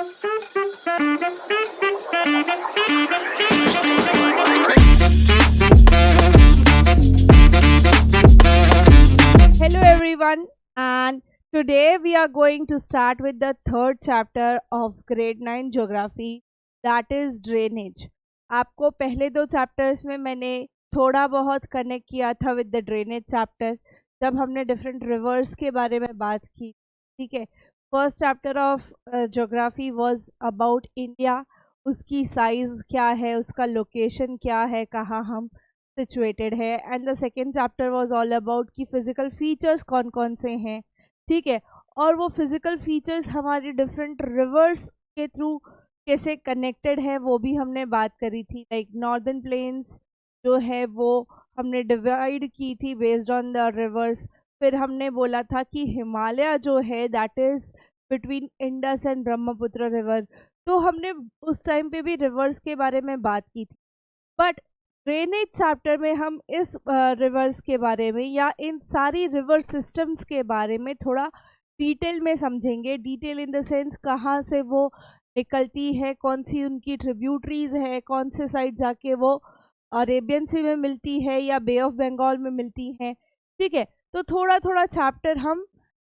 Hello everyone, and today we are going to start with the third chapter of grade 9 geography, that is drainage. आपको पहले दो chapters में मैंने थोड़ा बहुत कनेक्ट किया था विद द ड्रेनेज चैप्टर, जब हमने डिफरेंट रिवर्स के बारे में बात की. ठीक है, first chapter of geography was about India, उसकी साइज़ क्या है, उसका लोकेशन क्या है, कहाँ हम सिचुएटेड है. And the second chapter was all about कि फिजिकल फीचर्स कौन कौन से हैं. ठीक है, और वो फिजिकल फीचर्स हमारे डिफरेंट रिवर्स के थ्रू कैसे कनेक्टेड है वो भी हमने बात करी थी. लाइक नॉर्दर्न प्लेन्स जो है वो हमने डिवाइड की थी बेस्ड ऑन द रिवर्स. फिर हमने बोला था कि हिमालय जो है that is between Indus and Brahmaputra river. तो हमने उस टाइम पे भी रिवर्स के बारे में बात की थी. बट ड्रेनेज चैप्टर में हम इस रिवर्स के बारे में या इन सारी रिवर सिस्टम्स के बारे में थोड़ा डिटेल में समझेंगे. डिटेल इन द सेंस कहाँ से वो निकलती है, कौन सी उनकी ट्रिब्यूटरीज है, कौन से साइड जाके वो अरेबियन सी में मिलती है या बे ऑफ बंगाल में मिलती है. ठीक है, तो थोड़ा थोड़ा चैप्टर हम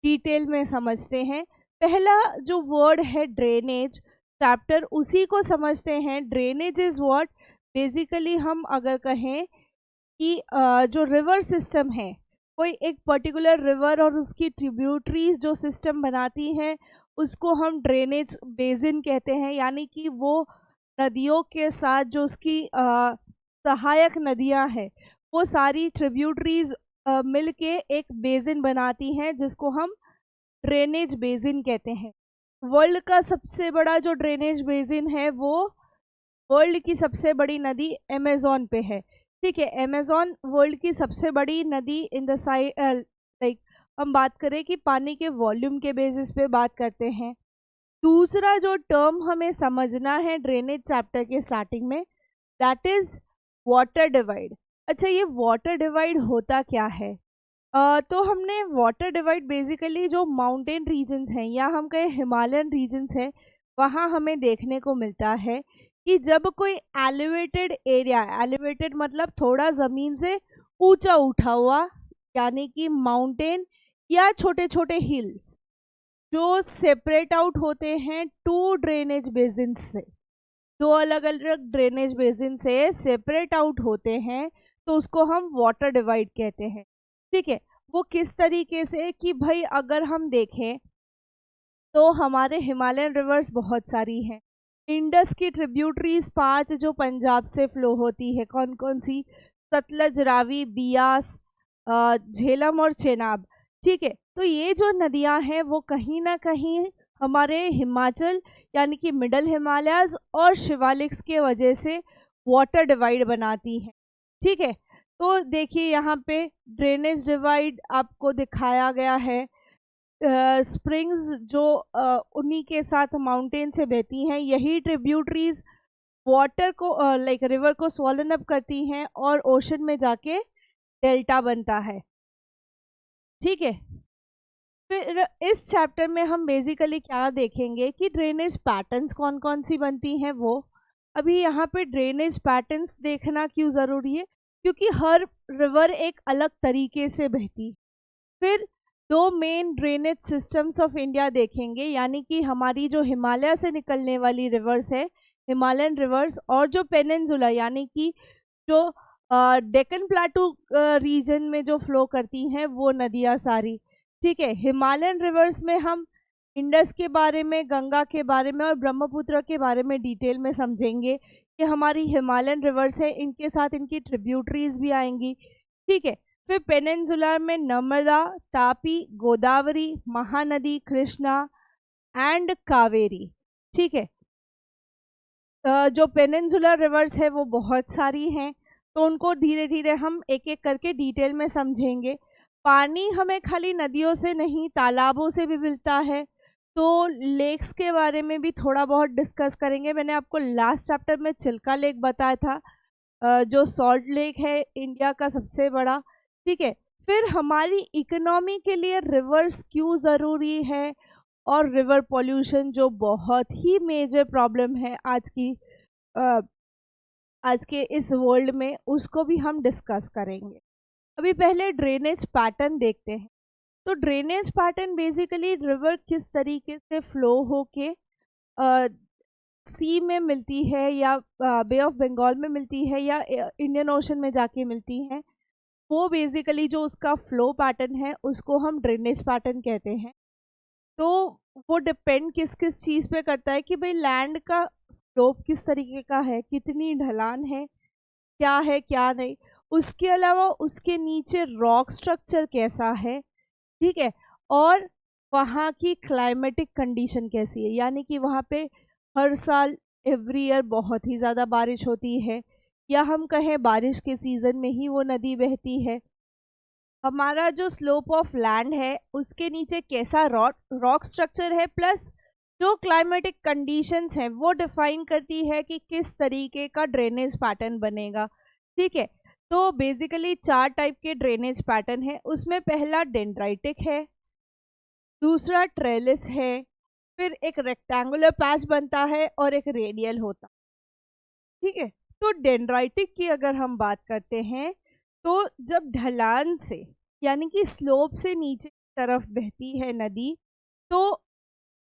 डिटेल में समझते हैं. पहला जो वर्ड है ड्रेनेज चैप्टर, उसी को समझते हैं. ड्रेनेज इज़ व्हाट, बेसिकली हम अगर कहें कि जो रिवर सिस्टम है, कोई एक पर्टिकुलर रिवर और उसकी ट्रिब्यूटरीज जो सिस्टम बनाती हैं उसको हम ड्रेनेज बेसिन कहते हैं. यानी कि वो नदियों के साथ जो उसकी सहायक नदियां हैं वो सारी ट्रिब्यूटरीज मिल के एक बेसिन बनाती हैं जिसको हम ड्रेनेज बेसिन कहते हैं. वर्ल्ड का सबसे बड़ा जो ड्रेनेज बेसिन है वो वर्ल्ड की सबसे बड़ी नदी अमेज़न पे है. ठीक है, अमेज़न वर्ल्ड की सबसे बड़ी नदी इन द साइड. लाइक हम बात करें कि पानी के वॉल्यूम के बेसिस पे बात करते हैं. दूसरा जो टर्म हमें समझना है ड्रेनेज चैप्टर के स्टार्टिंग में, दैट इज़ वाटर डिवाइड. अच्छा, ये वाटर डिवाइड होता क्या है? तो हमने वाटर डिवाइड बेसिकली जो माउंटेन रीजन्स हैं या हम कहें हिमालयन रीजन्स हैं वहाँ हमें देखने को मिलता है कि जब कोई एलिवेटेड एरिया, एलिवेटेड मतलब थोड़ा ज़मीन से ऊंचा उठा हुआ, यानी कि माउंटेन या छोटे छोटे हिल्स जो सेपरेट आउट होते हैं टू ड्रेनेज बेसिन से, दो अलग अलग ड्रेनेज बेसिन से सेपरेट आउट होते हैं, तो उसको हम वाटर डिवाइड कहते हैं. ठीक है, वो किस तरीके से कि भाई अगर हम देखें तो हमारे हिमालयन रिवर्स बहुत सारी हैं. इंडस की ट्रिब्यूटरीज 5 जो पंजाब से फ्लो होती है, कौन कौन सी? सतलज, रावी, बियास, झेलम और चेनाब. ठीक है, तो ये जो नदियां हैं वो कहीं ना कहीं हमारे हिमाचल यानी कि मिडल हिमालयाज और शिवालिक्स के वजह से वाटर डिवाइड बनाती हैं. ठीक है, तो देखिए यहाँ पे ड्रेनेज डिवाइड आपको दिखाया गया है. स्प्रिंग्स जो उन्हीं के साथ माउंटेन से बहती हैं, यही ट्रिब्यूटरीज वाटर को लाइक रिवर को स्वॉलन अप करती हैं और ओशन में जाके डेल्टा बनता है. ठीक है, फिर इस चैप्टर में हम बेसिकली क्या देखेंगे कि ड्रेनेज पैटर्न्स कौन कौन सी बनती हैं. वो अभी यहाँ पे ड्रेनेज पैटर्न्स देखना क्यों ज़रूरी है, क्योंकि हर रिवर एक अलग तरीके से बहती. फिर दो main drainage systems of India देखेंगे, यानी कि हमारी जो हिमालय से निकलने वाली रिवर्स है, हिमालयन रिवर्स, और जो पेनिनसुला यानी कि जो डेक्कन प्लाटू रीजन में जो फ्लो करती हैं वो नदियाँ सारी. ठीक है, हिमालयन रिवर्स में हम इंडस के बारे में, गंगा के बारे में और ब्रह्मपुत्र के बारे में डिटेल में समझेंगे कि हमारी हिमालयन रिवर्स है, इनके साथ इनकी ट्रिब्यूटरीज भी आएंगी. ठीक है, फिर पेनिनसुला में नर्मदा, तापी, गोदावरी, महानदी, कृष्णा एंड कावेरी. ठीक है, जो पेनिनसुलर रिवर्स है वो बहुत सारी हैं, तो उनको धीरे धीरे हम एक एक करके डिटेल में समझेंगे. पानी हमें खाली नदियों से नहीं, तालाबों से भी मिलता है, तो लेक्स के बारे में भी थोड़ा बहुत डिस्कस करेंगे. मैंने आपको लास्ट चैप्टर में चिल्का लेक बताया था, जो सॉल्ट लेक है इंडिया का सबसे बड़ा. ठीक है, फिर हमारी इकोनॉमी के लिए रिवर्स क्यों ज़रूरी है और रिवर पॉल्यूशन जो बहुत ही मेजर प्रॉब्लम है आज के इस वर्ल्ड में, उसको भी हम डिस्कस करेंगे। अभी पहले ड्रेनेज पैटर्न देखते हैं। तो ड्रेनेज पैटर्न बेसिकली रिवर किस तरीके से फ्लो होके सी में मिलती है या बे ऑफ बंगाल में मिलती है या इंडियन ओशन में जाके मिलती है, वो बेसिकली जो उसका फ्लो पैटर्न है उसको हम ड्रेनेज पैटर्न कहते हैं। तो वो डिपेंड किस किस चीज़ पे करता है कि भाई लैंड का स्लोप किस तरीके का है, कितनी ढलान है क्या नहीं। उसके अलावा उसके नीचे रॉक स्ट्रक्चर कैसा है, ठीक है, और वहाँ की क्लाइमेटिक कंडीशन कैसी है, यानी कि वहाँ पे हर साल एवरी ईयर बहुत ही ज़्यादा बारिश होती है या हम कहें बारिश के सीज़न में ही वो नदी बहती है। हमारा जो स्लोप ऑफ लैंड है उसके नीचे कैसा रॉक स्ट्रक्चर है, प्लस जो क्लाइमेटिक कंडीशंस हैं वो डिफाइन करती है कि किस तरीके का ड्रेनेज पैटर्न बनेगा, ठीक है। तो बेसिकली 4 टाइप के ड्रेनेज पैटर्न है। उसमें पहला डेंड्राइटिक है, दूसरा ट्रेलिस है, फिर एक रेक्टेंगुलर पैच बनता है और एक रेडियल होता है, ठीक है। तो डेंड्राइटिक की अगर हम बात करते हैं तो जब ढलान से यानी कि स्लोप से नीचे की तरफ बहती है नदी, तो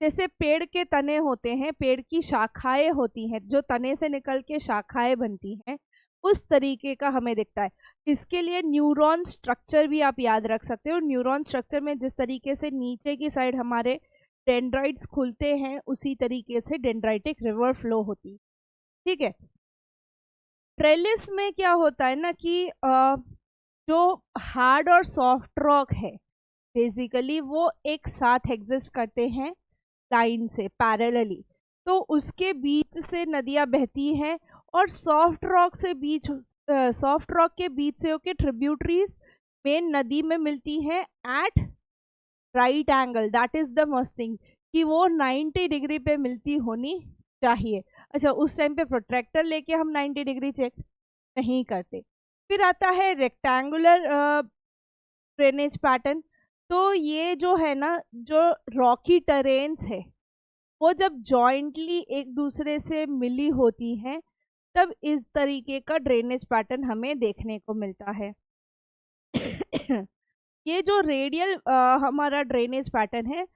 जैसे पेड़ के तने होते हैं, पेड़ की शाखाएं होती हैं जो तने से निकल के शाखाएं बनती हैं, उस तरीके का हमें दिखता है। इसके लिए न्यूरॉन स्ट्रक्चर भी आप याद रख सकते हो। न्यूरॉन स्ट्रक्चर में जिस तरीके से नीचे की साइड हमारे डेंड्राइट्स खुलते हैं, उसी तरीके से डेंड्राइटिक रिवर फ्लो होती है, ठीक है। ट्रेलिस में क्या होता है ना कि जो हार्ड और सॉफ्ट रॉक है बेसिकली वो एक साथ एग्जिस्ट करते हैं लाइन से पैरेलली, तो उसके बीच से नदियाँ बहती हैं और सॉफ्ट रॉक के बीच से होके ट्रिब्यूटरीज मेन नदी में मिलती हैं at right angle. That is the must thing कि वो 90 डिग्री पे मिलती होनी चाहिए। अच्छा, उस टाइम पे प्रोट्रैक्टर लेके हम 90 डिग्री चेक नहीं करते। फिर आता है रेक्टेंगुलर ड्रेनेज पैटर्न। तो ये जो है ना, जो रॉकी टेरेन्स है वो जब जॉइंटली एक दूसरे से मिली होती हैं तब इस तरीके का ड्रेनेज पैटर्न हमें देखने को मिलता है। ये जो रेडियल हमारा ड्रेनेज पैटर्न है,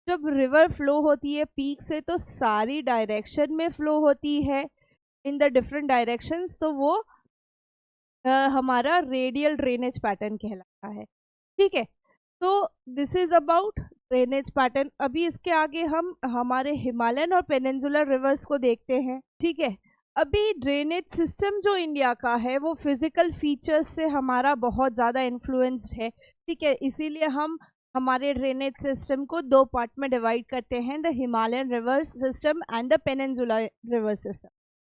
जब रिवर फ्लो होती है पीक से तो सारी डायरेक्शन में फ्लो होती है इन द डिफरेंट डायरेक्शंस, तो वो हमारा रेडियल ड्रेनेज पैटर्न कहलाता है, ठीक है। तो this is about drainage pattern. अभी इसके आगे हम हमारे हिमालयन और पेनिनसुलर रिवर्स को देखते हैं, ठीक है। अभी ड्रेनेज सिस्टम जो इंडिया का है वो फिजिकल फीचर्स से हमारा बहुत ज़्यादा इन्फ्लुएंस्ड है, ठीक है। इसीलिए हम हमारे ड्रेनेज सिस्टम को 2 पार्ट में डिवाइड करते हैं, the Himalayan river system and the peninsular river system,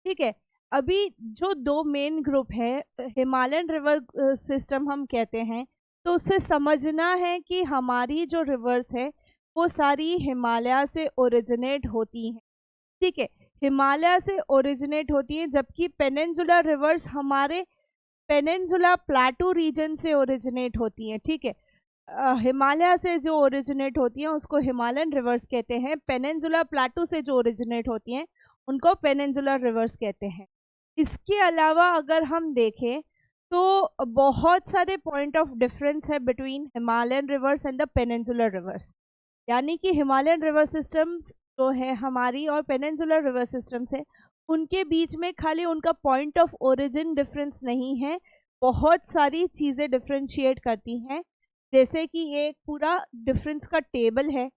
ठीक है। अभी जो 2 मेन ग्रुप है, हिमालयन रिवर सिस्टम हम कहते हैं, तो उससे समझना है कि हमारी जो रिवर्स है वो सारी हिमालय से ओरिजिनेट होती हैं, ठीक है। हिमालय से ओरिजिनेट होती है, जबकि पेनिनसुलर रिवर्स हमारे पेनिनसुला प्लेटू रीजन से ओरिजिनेट होती हैं, ठीक है। हिमालय से जो ओरिजिनेट होती हैं उसको हिमालयन रिवर्स कहते हैं, पेनिनसुला प्लेटू से जो ओरिजिनेट होती हैं उनको पेनिनसुलर रिवर्स कहते हैं। इसके अलावा अगर हम देखें तो बहुत सारे पॉइंट ऑफ डिफरेंस है between Himalayan reverse and the peninsular reverse, यानी कि हिमालयन रिवर सिस्टम्स जो है हमारी और पेनिनसुलर रिवर सिस्टम्स है, उनके बीच में खाली उनका पॉइंट ऑफ ओरिजिन डिफरेंस नहीं है, बहुत सारी चीज़ें डिफ्रेंशिएट करती हैं। जैसे कि एक पूरा डिफरेंस का टेबल है।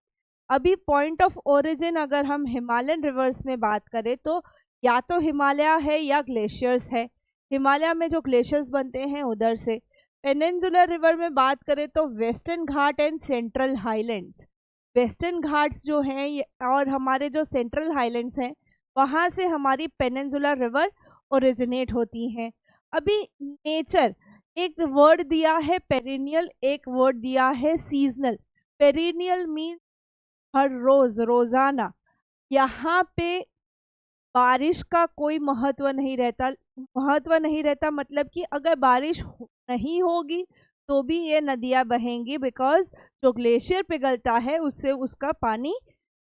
अभी पॉइंट ऑफ ओरिजिन अगर हम हिमालयन रिवर्स में बात करें तो या तो हिमालय है या ग्लेशियर्स है। हिमालय में जो ग्लेशियर्स बनते हैं उधर से। पेनिनसुलर रिवर में बात करें तो western Ghat and central highlands, western Ghats जो हैं और हमारे जो सेंट्रल हाईलैंड्स हैं वहाँ से हमारी पेनिनसुलर रिवर ओरिजिनेट होती हैं। अभी नेचर, एक वर्ड दिया है पेरिनियल, एक वर्ड दिया है सीजनल। पेरिनियल मीन्स हर रोज, रोजाना। यहाँ पे बारिश का कोई महत्व नहीं रहता, मतलब कि अगर बारिश नहीं होगी तो भी ये नदियाँ बहेंगी, बिकॉज जो ग्लेशियर पिघलता है उससे उसका पानी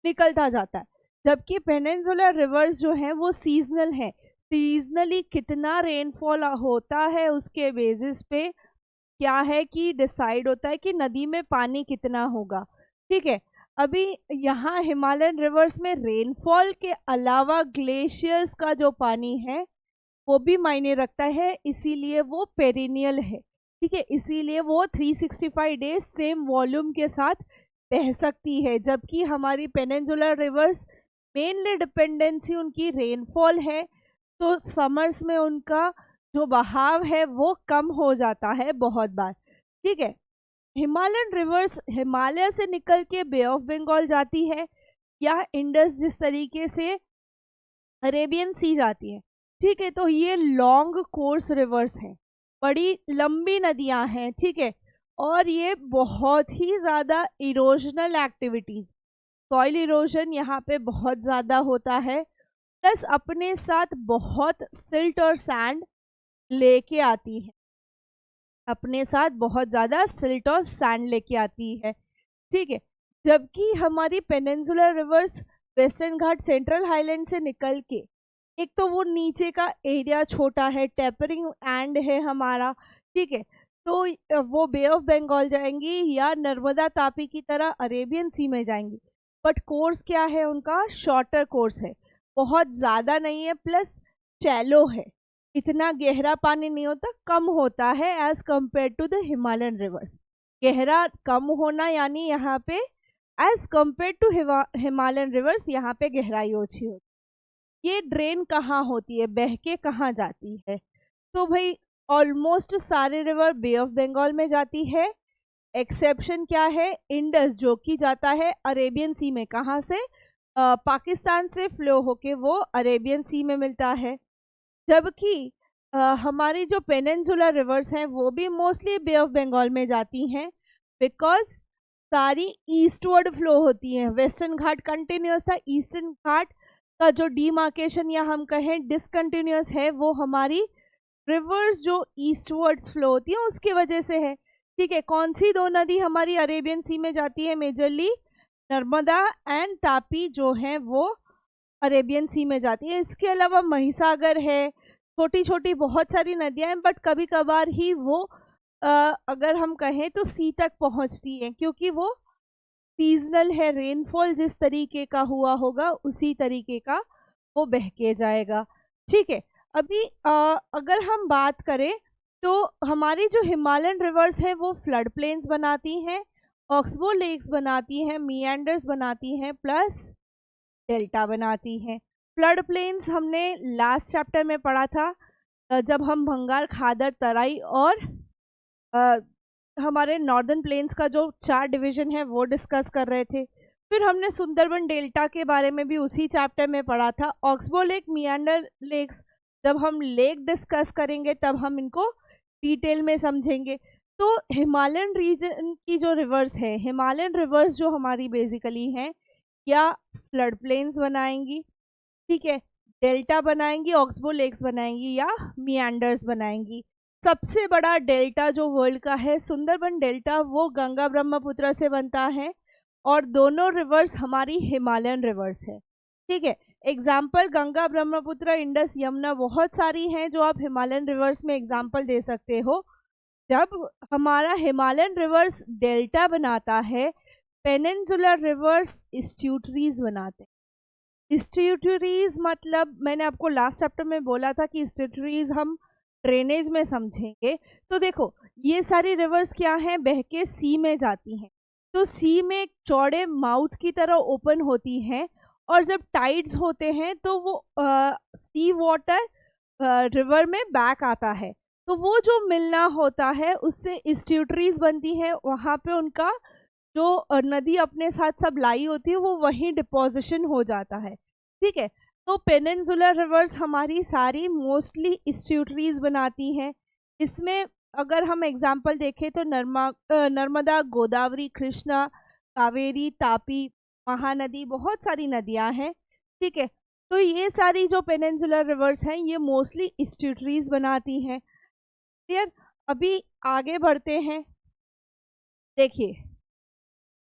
निकलता जाता है, जबकि पेनिनसुलर रिवर्स जो हैं वो सीजनल है। सीजनली कितना रेनफॉल होता है उसके बेसिस पे क्या है कि डिसाइड होता है कि नदी में पानी कितना होगा। ठीक है, अभी यहाँ हिमालयन रिवर्स में रेनफॉल के अलावा ग्लेशियर्स का जो पानी है वो भी मायने रखता है, इसीलिए वो पेरिनियल है। ठीक है, इसीलिए वो 365 डेज सेम वॉल्यूम के साथ बह सकती है, जबकि हमारी पेनिनसुलर रिवर्स मेनली डिपेंडेंसी उनकी रेनफॉल है, तो समर्स में उनका जो बहाव है वो कम हो जाता है बहुत बार। ठीक है, हिमालयन रिवर्स हिमालय से निकल के बे ऑफ बंगाल जाती है, या इंडस जिस तरीके से अरेबियन सी जाती है। ठीक है, तो ये लॉन्ग कोर्स रिवर्स है, बड़ी लंबी नदियां हैं। ठीक है, और ये बहुत ही ज़्यादा इरोजनल एक्टिविटीज़, सॉइल इरोजन यहाँ पे बहुत ज़्यादा होता है, प्लस अपने साथ बहुत सिल्ट और सैंड लेके आती है, अपने साथ बहुत ज़्यादा सिल्ट और सैंड लेके आती है। ठीक है, जबकि हमारी पेनिनसुलर रिवर्स वेस्टर्न घाट सेंट्रल हाईलैंड से निकल के, एक तो वो नीचे का एरिया छोटा है, टेपरिंग एंड है हमारा। ठीक है, तो वो बे ऑफ बंगाल जाएंगी या नर्मदा तापी की तरह अरेबियन सी में जाएंगी, बट कोर्स क्या है उनका, शॉर्टर कोर्स है, बहुत ज़्यादा नहीं है, प्लस चैलो है, इतना गहरा पानी नहीं होता, कम होता है as compare to the Himalayan rivers. गहरा कम होना यानी यहाँ पे as compare to Himalayan rivers यहाँ पे गहराई ओछी होती है। ये ड्रेन कहाँ होती है, बह के कहाँ जाती है, तो भाई ऑलमोस्ट सारे रिवर बे ऑफ बंगाल में जाती है। एक्सेप्शन क्या है, इंडस जो कि जाता है अरेबियन सी में, कहाँ से, पाकिस्तान से फ्लो होके वो अरेबियन सी में मिलता है। जबकि हमारी जो पेनिनसुलर रिवर्स हैं वो भी मोस्टली बे ऑफ बंगाल में जाती हैं, बिकॉज सारी ईस्टवर्ड फ्लो होती हैं। वेस्टर्न घाट कंटिन्यूस था, ईस्टर्न घाट का जो डीमार्केशन या हम कहें डिसकंटिन्यूस है वो हमारी रिवर्स जो ईस्टवर्ड्स फ्लो होती है उसकी वजह से है। ठीक है, कौन सी दो नदी हमारी अरेबियन सी में जाती है, मेजरली नर्मदा एंड तापी जो हैं वो अरेबियन सी में जाती है। इसके अलावा महिसागर है, छोटी छोटी बहुत सारी नदियां हैं, बट कभी कभार ही वो अगर हम कहें तो सी तक पहुंचती हैं, क्योंकि वो सीजनल है, रेनफॉल जिस तरीके का हुआ होगा उसी तरीके का वो बह के जाएगा। ठीक है, अभी अगर हम बात करें तो हमारी जो हिमालयन रिवर्स हैं वो फ्लड प्लेन्स बनाती हैं, ऑक्सबो लेक्स बनाती हैं, मियांडर्स बनाती हैं, प्लस डेल्टा बनाती हैं। फ्लड प्लेन्स हमने लास्ट चैप्टर में पढ़ा था, जब हम भंगार, खादर, तराई और हमारे नॉर्दर्न प्लेन्स का जो 4 डिवीजन है वो डिस्कस कर रहे थे। फिर हमने सुंदरबन डेल्टा के बारे में भी उसी चैप्टर में पढ़ा था। ऑक्सबो लेक, मियांडर लेक्स, जब हम लेक डिस्कस करेंगे तब हम इनको डिटेल में समझेंगे। तो हिमालयन रीजन की जो रिवर्स है, हिमालयन रिवर्स जो हमारी बेसिकली हैं, या फ्लड प्लेन्स बनाएंगी, ठीक है, डेल्टा बनाएंगी, ऑक्सबो लेक्स बनाएंगी, या मियांडर्स बनाएंगी। सबसे बड़ा डेल्टा जो वर्ल्ड का है सुंदरबन डेल्टा, वो गंगा ब्रह्मपुत्र से बनता है, और दोनों रिवर्स हमारी हिमालयन रिवर्स है। ठीक है, एग्जाम्पल गंगा, ब्रह्मपुत्र, इंडस, यमुना बहुत सारी हैं जो आप हिमालयन रिवर्स में एग्जाम्पल दे सकते हो। जब हमारा हिमालयन रिवर्स डेल्टा बनाता है, पेनिनसुलर रिवर्स इस्ट्यूटरीज बनाते हैं। इस्ट्यूटरीज मतलब मैंने आपको लास्ट चैप्टर में बोला था कि इस्ट्यूटरीज हम ड्रेनेज में समझेंगे। तो देखो ये सारी रिवर्स क्या हैं, बह के सी में जाती हैं, तो सी में एक चौड़े माउथ की तरह ओपन होती हैं, और जब टाइड्स होते हैं तो वो सी वाटर रिवर में बैक आता है, तो वो जो मिलना होता है उससे इस्ट्यूटरीज बनती हैं। वहाँ पे उनका जो नदी अपने साथ सब लाई होती है वो वहीं डिपोजिशन हो जाता है। ठीक है, तो पेनिनसुलर रिवर्स हमारी सारी मोस्टली इस्ट्यूटरीज बनाती हैं। इसमें अगर हम एग्जांपल देखें तो नर्मदा, गोदावरी, कृष्णा, कावेरी, तापी, महानदी, बहुत सारी नदियां हैं। ठीक है, तो ये सारी जो पेनिनसुलर रिवर्स हैं ये मोस्टली इस्ट्यूटरीज बनाती हैं। क्लियर, अभी आगे बढ़ते हैं। देखिए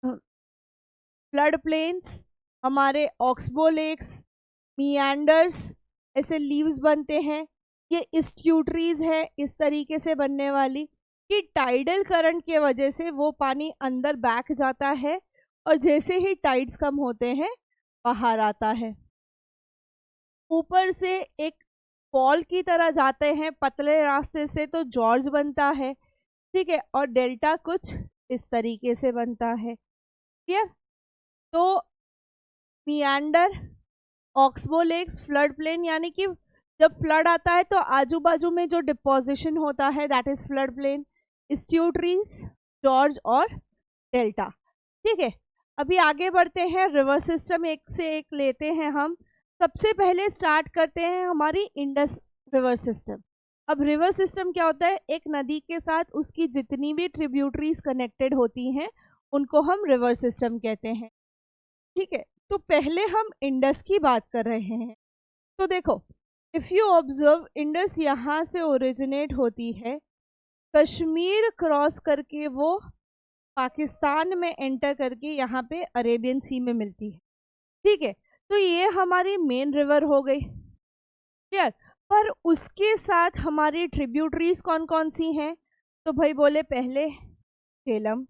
फ्लड प्लेन्स, हमारे ऑक्सबो लेक्स, मियांडर्स, ऐसे लीव्स बनते हैं। ये इस्ट्यूटरीज है इस तरीके से बनने वाली कि टाइडल करंट के वजह से वो पानी अंदर बैक जाता है और जैसे ही टाइड्स कम होते हैं बाहर आता है। ऊपर से एक फॉल की तरह जाते हैं पतले रास्ते से तो जॉर्ज बनता है, ठीक है, और डेल्टा कुछ इस तरीके से बनता है। क्लियर? तो meander, oxbow lakes, flood plain, यानी कि जब फ्लड आता है तो आजू बाजू में जो डिपोजिशन होता है that is flood plain, estuaries, gorge और डेल्टा। ठीक है, अभी आगे बढ़ते हैं, रिवर सिस्टम एक से एक लेते हैं हम। सबसे पहले स्टार्ट करते हैं हमारी इंडस रिवर सिस्टम। अब रिवर सिस्टम क्या होता है? एक नदी के साथ उसकी जितनी भी ट्रिब्यूटरीज कनेक्टेड होती हैं उनको हम रिवर सिस्टम कहते हैं। ठीक है, तो पहले हम इंडस की बात कर रहे हैं। तो देखो, इफ़ यू ऑब्जर्व, इंडस यहाँ से ओरिजिनेट होती है, कश्मीर क्रॉस करके वो पाकिस्तान में एंटर करके यहाँ पे अरेबियन सी में मिलती है। ठीक है, तो ये हमारी मेन रिवर हो गई। क्लियर? पर उसके साथ हमारी ट्रिब्यूटरीज कौन कौन सी हैं? तो भाई बोले पहले झेलम,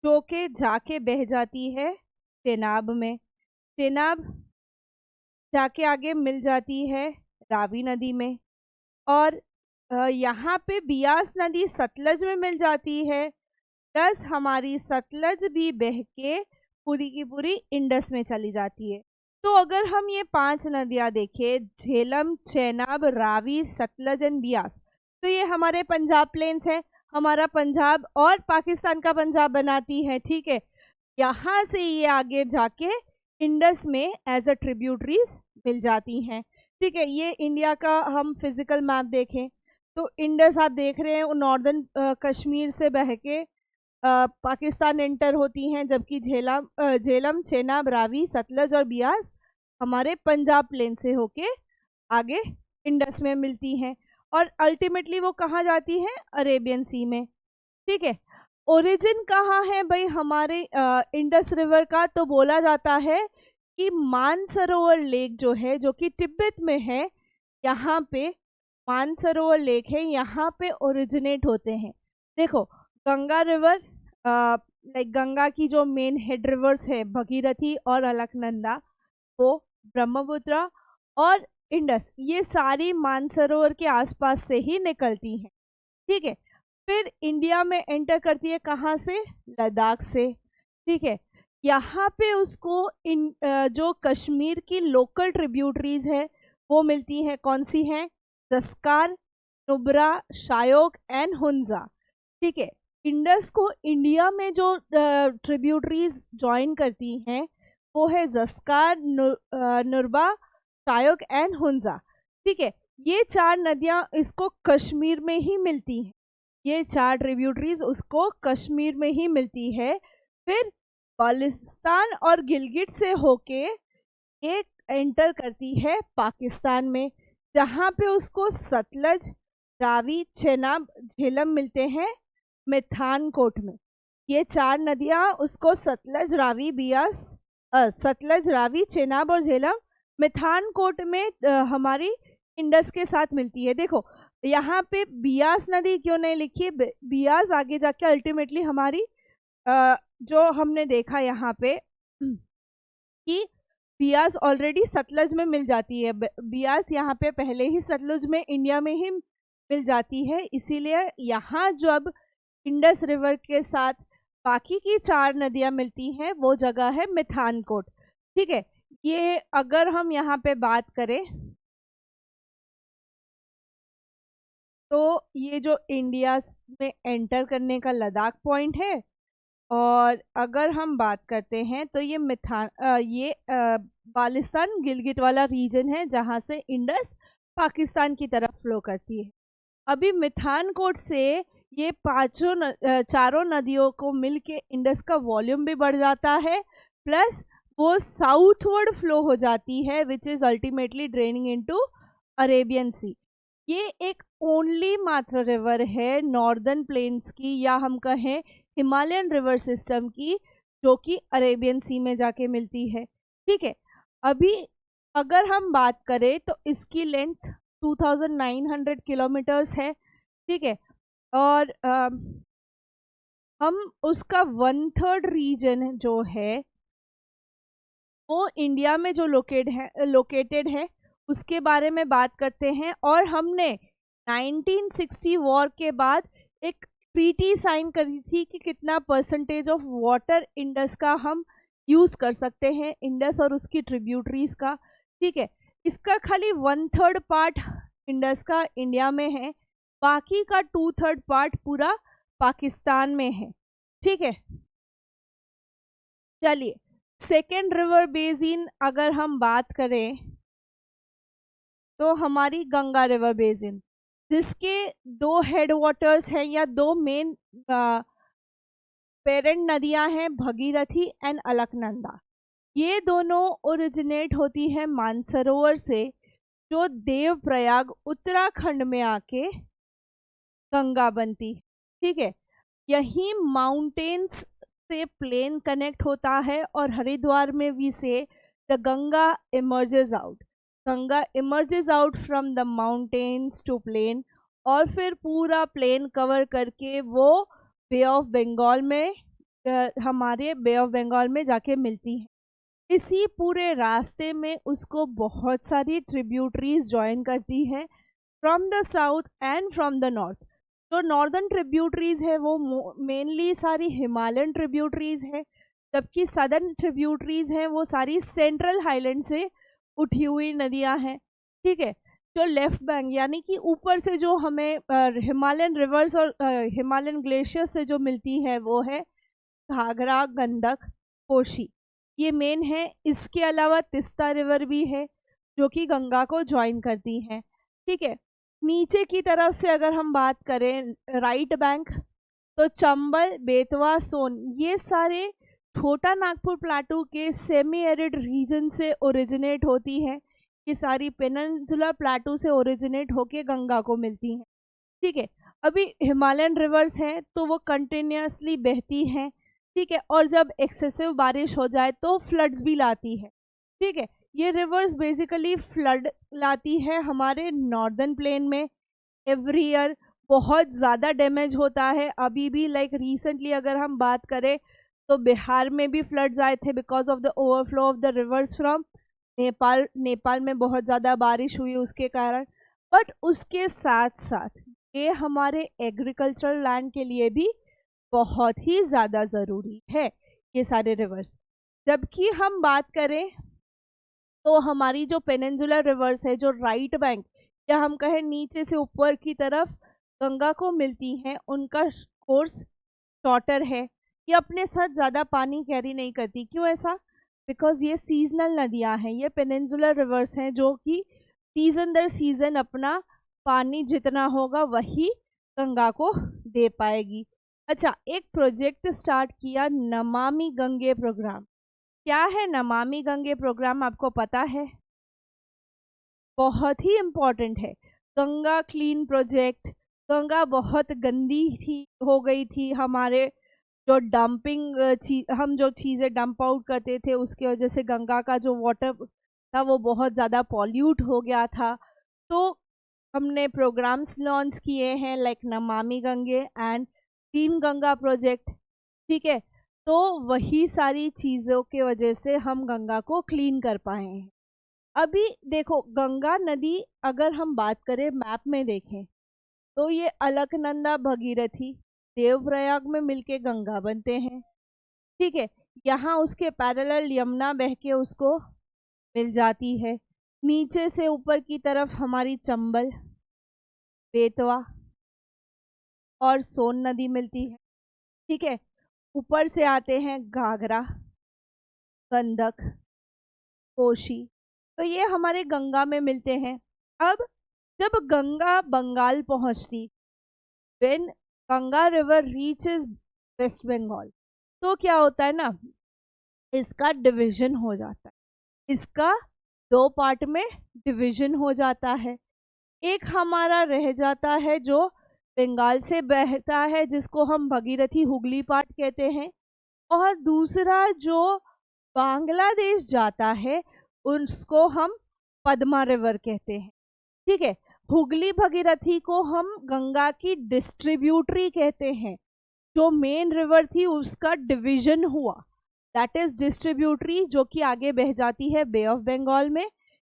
जो के जाके बह जाती है चेनाब में, चेनाब जाके आगे मिल जाती है रावी नदी में, और यहाँ पे बियास नदी सतलज में मिल जाती है, प्लस हमारी सतलज भी बह के पूरी की पूरी इंडस में चली जाती है। तो अगर हम ये 5 नदियाँ देखें, झेलम, चेनाब, रावी, सतलज एंड बियास, तो ये हमारे पंजाब प्लेन्स है, हमारा पंजाब और पाकिस्तान का पंजाब बनाती है। ठीक है, यहाँ से ये आगे जाके इंडस में एज अ ट्रिब्यूटरीज मिल जाती हैं। ठीक है, ये इंडिया का हम फिजिकल मैप देखें तो इंडस आप देख रहे हैं नॉर्दर्न कश्मीर से बह के पाकिस्तान एंटर होती हैं, जबकि झेलम, चेनाब, रावी, सतलज और बियास हमारे पंजाब प्लेन से होके आगे इंडस में मिलती हैं, और अल्टीमेटली वो कहाँ जाती हैं? अरेबियन सी में। ठीक है, ओरिजिन कहाँ है भाई हमारे इंडस रिवर का? तो बोला जाता है कि मानसरोवर लेक जो है, जो कि तिब्बत में है, यहाँ पे मानसरोवर लेक है, यहाँ पे ओरिजिनेट होते हैं। देखो, गंगा रिवर, लाइक गंगा की जो मेन हेड रिवर्स है भगीरथी और अलकनंदा, वो ब्रह्मपुत्र और इंडस, ये सारी मानसरोवर के आसपास से ही निकलती हैं। ठीक है, फिर इंडिया में एंटर करती है कहाँ से? लद्दाख से। ठीक है, यहाँ पे उसको जो कश्मीर की लोकल ट्रिब्यूटरीज है वो मिलती हैं। कौन सी हैं? जस्कार, नुब्रा, शायोक एंड हुंजा। ठीक है, इंडस को इंडिया में जो ट्रिब्यूटरीज ज्वाइन करती हैं वो है जस्कार, नुब्रा, शायोक एंड हुंजा। ठीक है, ये 4 नदियाँ इसको कश्मीर में ही मिलती हैं, ये 4 ट्रिब्यूटरीज उसको कश्मीर में ही मिलती है। फिर बाल्टिस्तान और गिलगिट से होके ये एंटर करती है पाकिस्तान में, जहाँ पे उसको सतलज, रावी, चेनाब, झेलम मिलते हैं मिठानकोट में। ये 4 नदियाँ उसको सतलज, रावी, बियास, सतलज, रावी, चेनाब और झेलम मिठानकोट में हमारी इंडस के साथ मिलती है। देखो, यहाँ पे बियास नदी क्यों नहीं लिखी? बियास आगे जाके अल्टीमेटली हमारी जो हमने देखा यहाँ पे कि बियास ऑलरेडी सतलज में मिल जाती है, बियास यहाँ पे पहले ही सतलुज में इंडिया में ही मिल जाती है, इसीलिए यहाँ जब इंडस रिवर के साथ बाकी की 4 नदियाँ मिलती हैं वो जगह है मिठानकोट। ठीक है, ये अगर हम यहाँ पे बात करें तो ये जो इंडिया में एंटर करने का लद्दाख पॉइंट है, और अगर हम बात करते हैं तो ये बाल्टिस्तान गिलगिट वाला रीजन है जहाँ से इंडस पाकिस्तान की तरफ फ्लो करती है। अभी मिठानकोट से ये चारों नदियों को मिलके इंडस का वॉल्यूम भी बढ़ जाता है, प्लस वो साउथवर्ड फ्लो हो जाती है, which is ultimately draining into Arabian sea. ये एक ओनली मात्र रिवर है नॉर्दर्न प्लेन्स की, या हम कहें हिमालयन रिवर सिस्टम की, जो कि अरेबियन सी में जाके मिलती है। ठीक है, अभी अगर हम बात करें तो इसकी लेंथ 2900 किलोमीटर्स है। ठीक है, और हम उसका 1/3 रीजन जो है वो इंडिया में जो लोकेटेड है उसके बारे में बात करते हैं। और हमने 1960 वॉर के बाद एक ट्रीटी साइन करी थी कि कितना परसेंटेज ऑफ वाटर इंडस का हम यूज़ कर सकते हैं, इंडस और उसकी ट्रिब्यूटरीज का। ठीक है, इसका खाली 1/3 पार्ट इंडस का इंडिया में है, बाकी का 2/3 पार्ट पूरा पाकिस्तान में है। ठीक है, चलिए सेकेंड रिवर बेसिन अगर हम बात करें तो हमारी गंगा रिवर बेसिन, जिसके 2 हेड वाटर्स हैं या 2 मेन पेरेंट नदियां हैं, भगीरथी एंड अलकनंदा। ये दोनों ओरिजिनेट होती है मानसरोवर से, जो देवप्रयाग उत्तराखंड में आके गंगा बनती है। ठीक है, यही माउंटेन्स से प्लेन कनेक्ट होता है और हरिद्वार में भी से the Ganga emerges out. Ganga emerges out from the mountains to plain, और फिर पूरा प्लेन कवर करके वो बे ऑफ बंगाल में हमारे बे ऑफ बंगाल में जाके मिलती है। इसी पूरे रास्ते में उसको बहुत सारी ट्रिब्यूटरीज ज्वाइन करती है from the south and from the north. जो नॉर्दर्न ट्रिब्यूटरीज है वो मेनली सारी हिमालयन ट्रिब्यूटरीज है, जबकि सदर्न ट्रिब्यूटरीज हैं वो सारी सेंट्रल हाईलैंड से उठी हुई नदियां हैं। ठीक है, जो लेफ्ट बैंक यानी कि ऊपर से जो हमें हिमालयन रिवर्स और हिमालयन ग्लेशियर्स से जो मिलती है वो है घाघरा, गंडक, कोशी, ये मेन है। इसके अलावा तिस्ता रिवर भी है जो कि गंगा को ज्वाइन करती है। ठीक है, नीचे की तरफ से अगर हम बात करें राइट बैंक, तो चंबल, बेतवा, सोन, ये सारे छोटा नागपुर प्लाटू के सेमी एरिड रीजन से ओरिजिनेट होती है। ये सारी पेनिनसुलर प्लाटू से ओरिजिनेट होके गंगा को मिलती हैं। ठीक है, अभी हिमालयन रिवर्स हैं तो वो कंटिन्यूसली बहती हैं। ठीक है, और जब एक्सेसिव बारिश हो जाए तो फ्लड्स भी लाती है। ठीक है, ये रिवर्स बेसिकली फ्लड लाती है हमारे नॉर्दर्न प्लेन में। एवरी ईयर बहुत ज़्यादा डैमेज होता है। अभी भी लाइक रिसेंटली अगर हम बात करें तो बिहार में भी फ्लड्स आए थे because of the overflow of the reverse from Nepal. Nepal में बहुत ज़्यादा बारिश हुई उसके कारण। बट उसके साथ साथ ये हमारे एग्रीकल्चरल लैंड के लिए भी बहुत ही ज़्यादा ज़रूरी है ये सारे रिवर्स। जबकि हम बात करें तो हमारी जो पेनिनसुलर रिवर्स है, जो राइट बैंक या हम कहें नीचे से ऊपर की तरफ गंगा को मिलती हैं, उनका कोर्स शॉर्टर है। ये अपने साथ ज़्यादा पानी कैरी नहीं करती। क्यों ऐसा? बिकॉज ये सीजनल नदियां हैं, ये पेनिनसुलर रिवर्स हैं जो कि सीजन दर सीजन अपना पानी जितना होगा वही गंगा को दे पाएगी। अच्छा, एक प्रोजेक्ट स्टार्ट किया नमामि गंगे प्रोग्राम। क्या है नमामि गंगे प्रोग्राम, आपको पता है? बहुत ही इम्पोर्टेंट है। Ganga clean project. गंगा बहुत गंदी थी, हो गई थी। हमारे जो डंपिंग हम जो चीज़ें डंप आउट करते थे उसकी वजह से गंगा का जो वाटर था वो बहुत ज़्यादा पॉल्यूट हो गया था। तो हमने प्रोग्राम्स लॉन्च किए हैं like Namami Gange and clean Ganga project. ठीक है, तो वही सारी चीज़ों के वजह से हम गंगा को क्लीन कर पाए हैं। अभी देखो, गंगा नदी अगर हम बात करें मैप में देखें तो ये अलकनंदा, भगीरथी, देवप्रयाग में मिलके गंगा बनते हैं। ठीक है, यहाँ उसके पैरेलल यमुना बह के उसको मिल जाती है। नीचे से ऊपर की तरफ हमारी चंबल, बेतवा और सोन नदी मिलती है। ठीक है, ऊपर से आते हैं घाघरा, गंडक, कोशी, तो ये हमारे गंगा में मिलते हैं। अब जब गंगा बंगाल पहुंचती, when Ganga river reaches West Bengal, तो क्या होता है ना, इसका डिवीजन हो जाता है। इसका 2 पार्ट में डिवीजन हो जाता है। एक हमारा रह जाता है जो बंगाल से बहता है, जिसको हम भगीरथी हुगली पार्ट कहते हैं, और दूसरा जो बांग्लादेश जाता है उसको हम पद्मा रिवर कहते हैं। ठीक है, हुगली भगीरथी को हम गंगा की डिस्ट्रीब्यूटरी कहते हैं। जो मेन रिवर थी उसका डिवीजन हुआ, दैट इज डिस्ट्रीब्यूटरी, जो कि आगे बह जाती है बे ऑफ बंगाल में।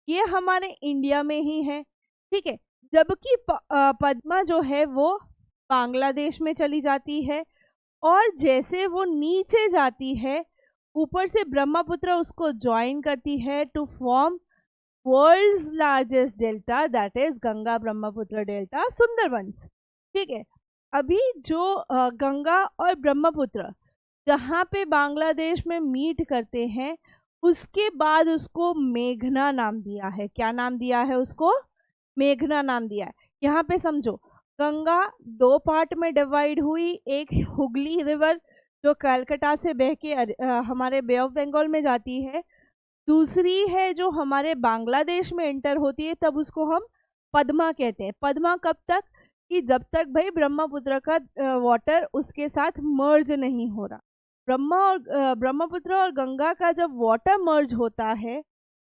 ये हमारे इंडिया में ही है। ठीक है, जबकि पद्मा जो है वो बांग्लादेश में चली जाती है, और जैसे वो नीचे जाती है ऊपर से ब्रह्मपुत्र उसको ज्वाइन करती है to form world's largest delta, that is Ganga Brahmaputra delta Sundarbans. ठीक है, अभी जो गंगा और ब्रह्मपुत्र जहाँ पे बांग्लादेश में मीट करते हैं, उसके बाद उसको मेघना नाम दिया है। क्या नाम दिया है उसको? मेघना नाम दिया है। यहाँ पे समझो, गंगा दो पार्ट में डिवाइड हुई। एक हुगली रिवर जो कलकत्ता से बह के हमारे बे ऑफ बंगाल में जाती है, दूसरी है जो हमारे बांग्लादेश में एंटर होती है, तब उसको हम पद्मा कहते हैं। पद्मा कब तक? कि जब तक भाई ब्रह्मपुत्र का वाटर उसके साथ मर्ज नहीं हो रहा। ब्रह्मपुत्र और गंगा का जब वाटर मर्ज होता है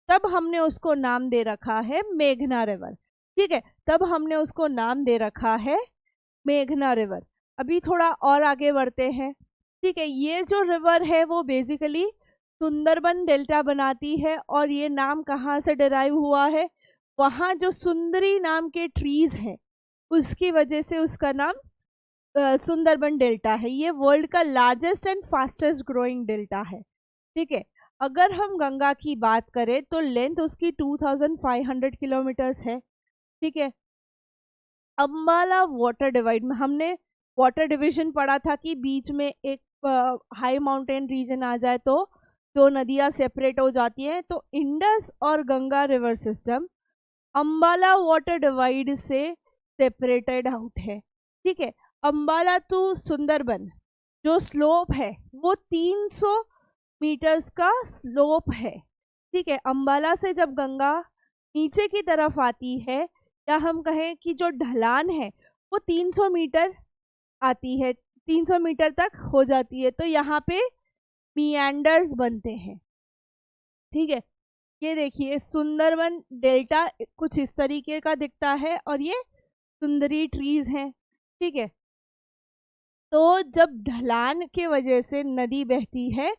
तब हमने उसको नाम दे रखा है मेघना रिवर। ठीक है, तब हमने उसको नाम दे रखा है मेघना रिवर। अभी थोड़ा और आगे बढ़ते हैं। ठीक है, ये जो रिवर है वो बेसिकली सुंदरबन डेल्टा बनाती है, और ये नाम कहाँ से डिराइव हुआ है? वहाँ जो सुंदरी नाम के ट्रीज हैं उसकी वजह से उसका नाम सुंदरबन डेल्टा है। ये वर्ल्ड का largest and fastest growing delta है। ठीक है, अगर हम गंगा की बात करें तो लेंथ उसकी 2500 किलोमीटर्स है। ठीक है, अम्बाला वाटर डिवाइड में हमने वाटर डिवीजन पढ़ा था कि बीच में एक हाई माउंटेन रीजन आ जाए तो दो नदियां सेपरेट हो जाती हैं। तो इंडस और Ganga river system Ambala water divide से सेपरेटेड आउट है। ठीक है, अम्बाला टू सुंदरबन जो स्लोप है वो 300 मीटर्स का स्लोप है। ठीक है, अम्बाला से जब गंगा नीचे की तरफ आती है, या हम कहें कि जो ढलान है वो 300 मीटर आती है, 300 मीटर तक हो जाती है, तो यहाँ पे मियांडर्स बनते हैं। ठीक है, ये देखिए सुंदरबन डेल्टा कुछ इस तरीके का दिखता है, और ये सुंदरी ट्रीज हैं। ठीक है, तो जब ढलान के वजह से नदी बहती है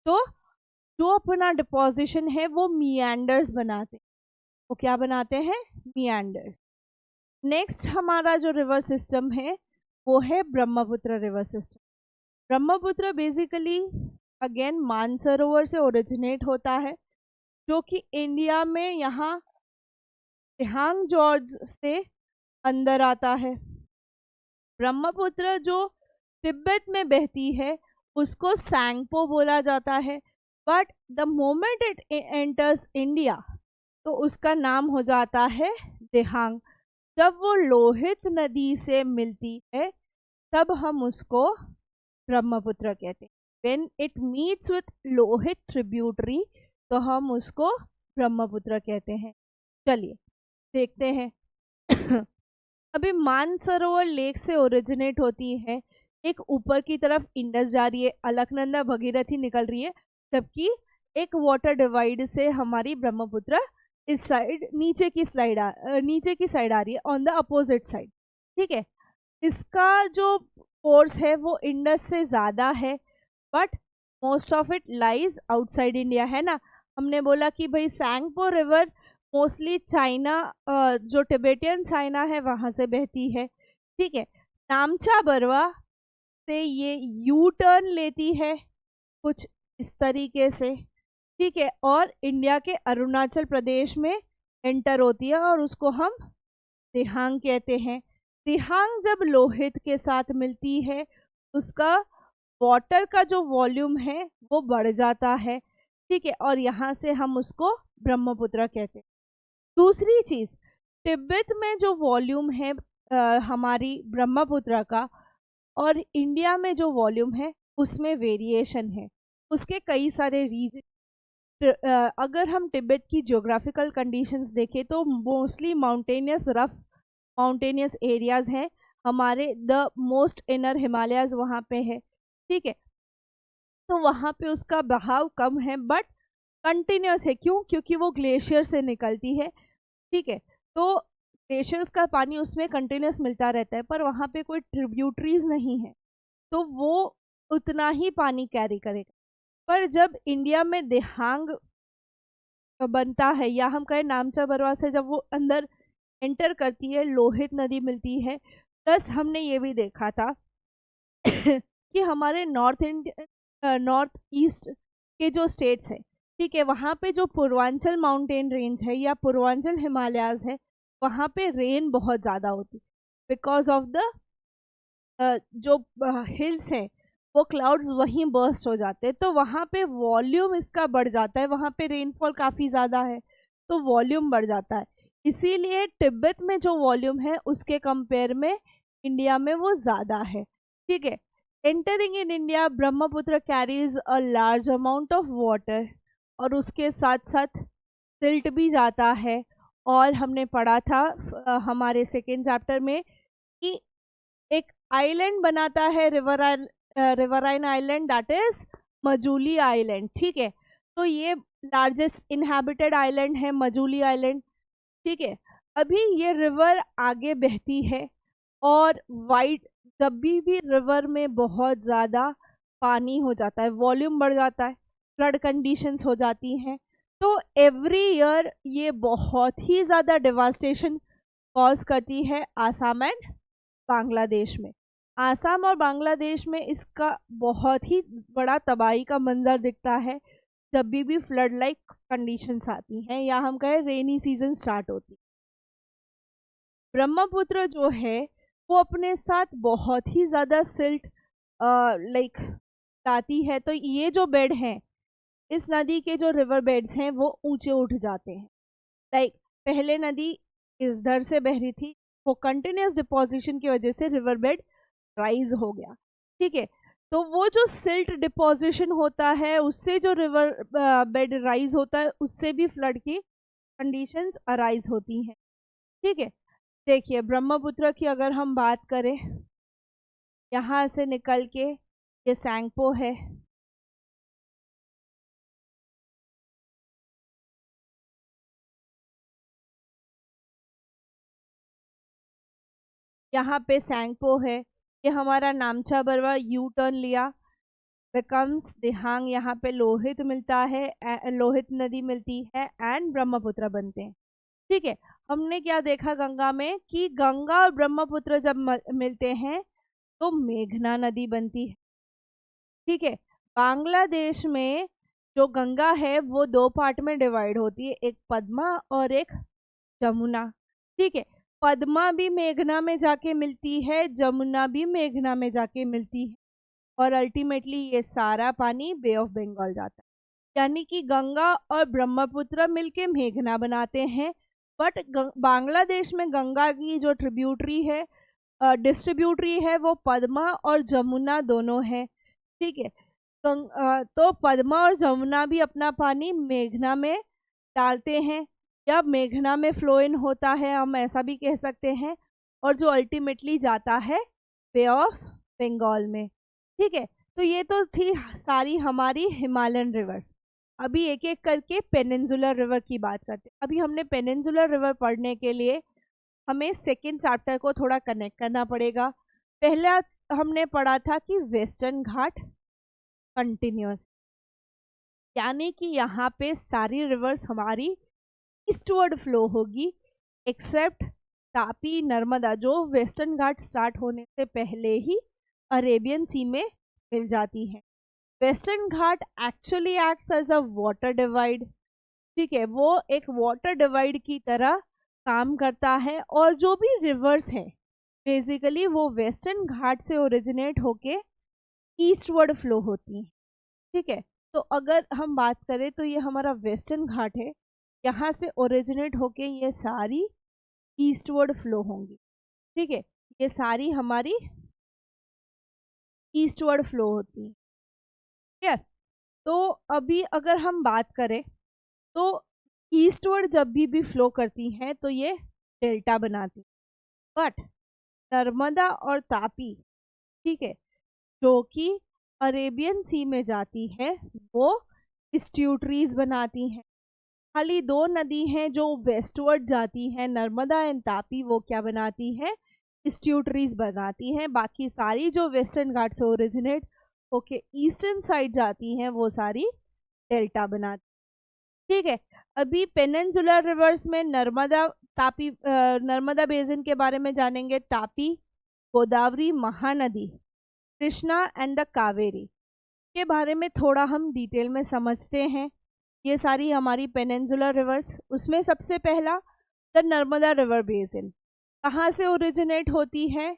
तो जो अपना डिपोजिशन है वो मियांडर्स बनाते हैं। वो क्या बनाते हैं? मियांडर्स। नेक्स्ट हमारा जो रिवर सिस्टम है वो है Brahmaputra river system. Brahmaputra basically again Mansarovar से ओरिजिनेट होता है, जो कि इंडिया में यहाँ सिहांग जॉर्ज से अंदर आता है। ब्रह्मपुत्र जो तिब्बत में बहती है उसको सैंगपो बोला जाता है, but the moment it enters India तो उसका नाम हो जाता है दिहांग। जब वो लोहित नदी से मिलती है तब हम उसको ब्रह्मपुत्र कहते हैं। When it meets with Lohit tributary तो हम उसको ब्रह्मपुत्र कहते हैं। चलिए देखते हैं। अभी मानसरोवर लेक से ओरिजिनेट होती है, एक ऊपर की तरफ इंडस जा रही है, अलकनंदा भगीरथी निकल रही है, जबकि एक वाटर डिवाइड से हमारी ब्रह्मपुत्र इस साइड नीचे की साइड आ रही है, ऑन द अपोजिट साइड। ठीक है, इसका जो फोर्स है वो इंडस से ज़्यादा है, but most of it lies outside India, है ना। हमने बोला कि भाई सैंगपो रिवर मोस्टली चाइना, जो टिबेटियन चाइना है वहाँ से बहती है। ठीक है, नामचा बरवा से ये यू टर्न लेती है कुछ इस तरीके से। ठीक है, और इंडिया के अरुणाचल प्रदेश में एंटर होती है, और उसको हम दिहांग कहते हैं। दिहांग जब लोहित के साथ मिलती है उसका वाटर का जो वॉल्यूम है वो बढ़ जाता है। ठीक है, और यहाँ से हम उसको ब्रह्मपुत्र कहते हैं। दूसरी चीज़, तिब्बत में जो वॉल्यूम है हमारी ब्रह्मपुत्र का, और इंडिया में जो वॉल्यूम है उसमें वेरिएशन है। उसके कई सारे रीजन, अगर हम तिब्बत की ज्योग्राफिकल कंडीशंस देखें तो mostly mountainous, rough mountainous areas हैं हमारे। द मोस्ट इनर हिमालयाज वहाँ पे है। ठीक है, तो वहाँ पे उसका बहाव कम है बट कंटिन्यूस है। क्यों? क्योंकि वो ग्लेशियर से निकलती है, ठीक है। तो ग्लेशियर्स का पानी उसमें कंटिन्यूस मिलता रहता है, पर वहाँ पे कोई ट्रिब्यूटरीज नहीं है, तो वो उतना ही पानी कैरी करेगा। पर जब इंडिया में दिहांग बनता है, या हम कहें नामचा बरवा से जब वो अंदर एंटर करती है, लोहित नदी मिलती है। प्लस हमने ये भी देखा था कि हमारे नॉर्थ ईस्ट के जो स्टेट्स हैं, ठीक है, वहाँ पे जो पूर्वांचल माउंटेन रेंज है या पूर्वांचल हिमालयाज है, वहाँ पे रेन बहुत ज़्यादा होती, बिकॉज ऑफ द जो हिल्स हैं, वो क्लाउड्स वहीं बर्स्ट हो जाते हैं, तो वहाँ पे वॉल्यूम इसका बढ़ जाता है। वहाँ पे रेनफॉल काफ़ी ज़्यादा है तो वॉल्यूम बढ़ जाता है। इसीलिए तिब्बत में जो वॉल्यूम है उसके कंपेयर में इंडिया में वो ज़्यादा है, ठीक है। Entering in India, Brahmaputra carries a large amount of water, और उसके साथ साथ सिल्ट भी जाता है। और हमने पढ़ा था हमारे सेकेंड चैप्टर में कि एक आइलैंड बनाता है, riverine island, that is Majuli island, ठीक है। तो ये लार्जेस्ट इनहैबिटेड आइलैंड है मजूली आइलैंड, ठीक है। अभी ये रिवर आगे बहती है, और वाइड जब भी रिवर में बहुत ज़्यादा पानी हो जाता है, वॉल्यूम बढ़ जाता है, फ्लड कंडीशंस हो जाती हैं, तो एवरी ईयर ये बहुत ही ज़्यादा डिवास्टेशन कॉज करती है आसाम एंड बांग्लादेश में। आसाम और बांग्लादेश में इसका बहुत ही बड़ा तबाही का मंजर दिखता है जब भी फ्लड लाइक कंडीशंस आती हैं, या हम कहें रेनी सीजन स्टार्ट होती है। ब्रह्मपुत्र जो है वो अपने साथ बहुत ही ज़्यादा सिल्ट लाइक लाती है, तो ये जो बेड हैं, इस नदी के जो रिवर बेड्स हैं वो ऊंचे उठ जाते हैं। लाइक पहले नदी इस दर से बह रही थी, वो कंटिन्यूस डिपोजिशन की वजह से रिवर बेड राइज हो गया, ठीक है। तो वो जो सिल्ट डिपोजिशन होता है उससे जो रिवर बेड राइज होता है, उससे भी फ्लड की कंडीशंस अराइज होती हैं, ठीक है। देखिए ब्रह्मपुत्र की अगर हम बात करें, यहाँ से निकल के ये सैंगपो है, यहाँ पे सैंगपो है, ये हमारा नामचा बरवा यू टर्न लिया, बिकम्स दिहांग, यहाँ पे लोहित मिलता है, लोहित नदी मिलती है एंड ब्रह्मपुत्र बनते हैं, ठीक है। हमने क्या देखा गंगा में कि गंगा और ब्रह्मपुत्र जब मिलते हैं तो मेघना नदी बनती है, ठीक है। बांग्लादेश में जो गंगा है वो दो पार्ट में डिवाइड होती है, एक पद्मा और एक जमुना, ठीक है। पद्मा भी मेघना में जाके मिलती है, जमुना भी मेघना में जाके मिलती है, और अल्टीमेटली ये सारा पानी बे ऑफ बंगाल जाता है। यानी कि गंगा और ब्रह्मपुत्र मिलके मेघना बनाते हैं, बट बांग्लादेश में गंगा की जो ट्रिब्यूटरी है, डिस्ट्रीब्यूटरी है, वो पद्मा और जमुना दोनों है, ठीक है। तो पद्मा और जमुना भी अपना पानी मेघना में डालते हैं, या मेघना में फ्लो इन होता है, हम ऐसा भी कह सकते हैं, और जो अल्टीमेटली जाता है बे ऑफ बंगाल में, ठीक है। तो ये तो थी सारी हमारी हिमालयन रिवर्स। अभी एक एक करके पेनिनसुलर रिवर की बात करते हैं। अभी हमने पेनिनसुलर रिवर पढ़ने के लिए हमें सेकेंड चैप्टर को थोड़ा कनेक्ट करना पड़ेगा। पहला हमने पढ़ा था कि वेस्टर्न घाट कंटिन्यूस, यानी कि यहाँ पे सारी रिवर्स हमारी ईस्टवर्ड फ्लो होगी, एक्सेप्ट तापी, नर्मदा, जो वेस्टर्न घाट स्टार्ट होने से पहले ही अरेबियन सी में मिल जाती है। Western Ghat actually acts as a water divide, ठीक है, वो एक वाटर डिवाइड की तरह काम करता है, और जो भी रिवर्स है बेसिकली वो वेस्टर्न घाट से ओरिजिनेट होके ईस्टवर्ड फ्लो होती हैं, ठीक है। तो अगर हम बात करें तो ये हमारा वेस्टर्न घाट है, यहाँ से ओरिजिनेट होके ये सारी ईस्टवर्ड फ्लो होंगी, ठीक है। ये सारी हमारी ईस्टवर्ड फ्लो होती है, क्लियर। तो अभी अगर हम बात करें तो ईस्टवर्ड जब भी फ्लो करती हैं तो ये डेल्टा बनाती, बट नर्मदा और तापी, ठीक है, जो कि अरेबियन सी में जाती है वो स्ट्यूटरीज बनाती हैं। खाली दो नदी हैं जो वेस्टवर्ड जाती हैं, नर्मदा एंड तापी, वो क्या बनाती हैं, स्ट्यूटरीज बनाती हैं। बाकी सारी जो वेस्टर्न घाट से ओरिजिनेट होके ईस्टर्न साइड जाती हैं वो सारी डेल्टा बनाती। ठीक है, अभी पेनिनसुलर रिवर्स में नर्मदा तापी नर्मदा बेसिन के बारे में जानेंगे। तापी, गोदावरी, महानदी, कृष्णा एंड द कावेरी के बारे में थोड़ा हम डिटेल में समझते हैं। ये सारी हमारी पेनिनसुलर रिवर्स। उसमें सबसे पहला द नर्मदा रिवर बेसिन कहाँ से ओरिजिनेट होती है,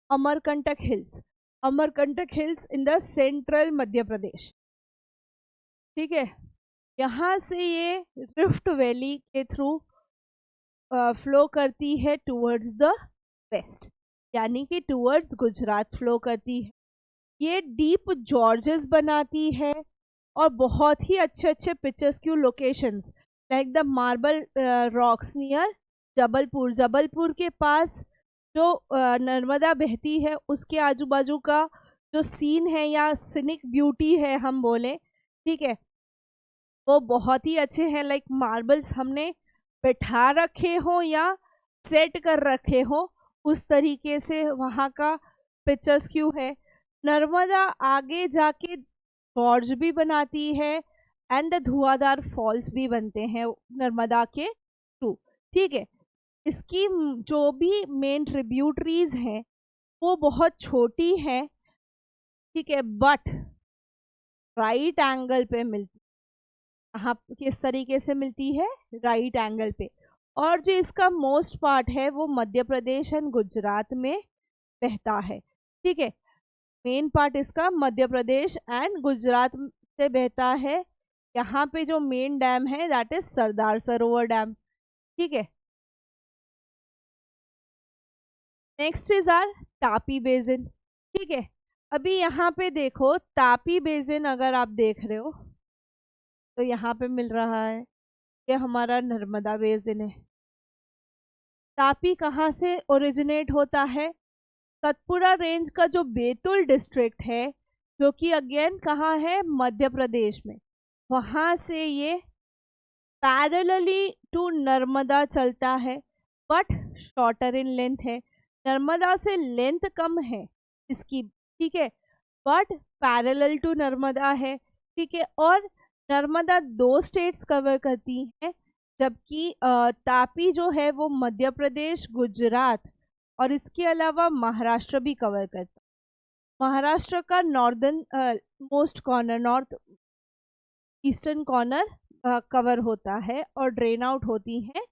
Amarkantak hills. Amarkantak hills in the central Madhya Pradesh. ठीक है, यहाँ से ये रिफ्ट वैली के थ्रू फ्लो करती है टूवर्ड्स द वेस्ट, यानी कि टूवर्ड्स गुजरात फ्लो करती है। ये डीप जॉर्जेस बनाती है और बहुत ही अच्छे अच्छे picturesque locations like the marble rocks near Jabalpur. Jabalpur के पास जो नर्मदा बहती है उसके आजू बाजू का जो सीन है या सिनिक ब्यूटी है हम बोले, ठीक है, वो बहुत ही अच्छे हैं। लाइक मार्बल्स हमने बैठा रखे हो या सेट कर रखे हो, उस तरीके से वहाँ का पिक्चर्सक्यू है। नर्मदा आगे जाके जॉर्ज भी बनाती है एंड धुआंधार फॉल्स भी बनते हैं नर्मदा के थ्रू। ठीक है, इसकी जो भी मेन ट्रिब्यूटरीज हैं वो बहुत छोटी हैं, ठीक है, बट राइट एंगल पे मिलती है। हाँ, किस तरीके से मिलती है, राइट एंगल पे। और जो इसका मोस्ट पार्ट है वो मध्य प्रदेश एंड गुजरात में बहता है। ठीक है, मेन पार्ट इसका मध्य प्रदेश एंड गुजरात से बहता है। यहाँ पे जो मेन डैम है that is Sardar Sarovar dam. ठीक है, next is R Tapi basin. ठीक है, अभी यहाँ पे देखो तापी बेसिन अगर आप देख रहे हो तो यहाँ पे मिल रहा है ये हमारा नर्मदा बेसिन है। तापी कहाँ से ओरिजिनेट होता है, सतपुड़ा रेंज का जो बैतूल डिस्ट्रिक्ट है जो कि अगेन कहाँ है, मध्य प्रदेश में, वहाँ से ये पैरेलली टू नर्मदा चलता है बट शॉर्टर इन लेंथ है। नर्मदा से लेंथ कम है इसकी, ठीक है, बट पैरेलल टू नर्मदा है। ठीक है, और नर्मदा दो स्टेट्स कवर करती हैं, जबकि तापी जो है वो मध्य प्रदेश, गुजरात और इसके अलावा महाराष्ट्र भी कवर करता है। महाराष्ट्र का northern most corner, north eastern corner cover होता है और ड्रेन आउट होती हैं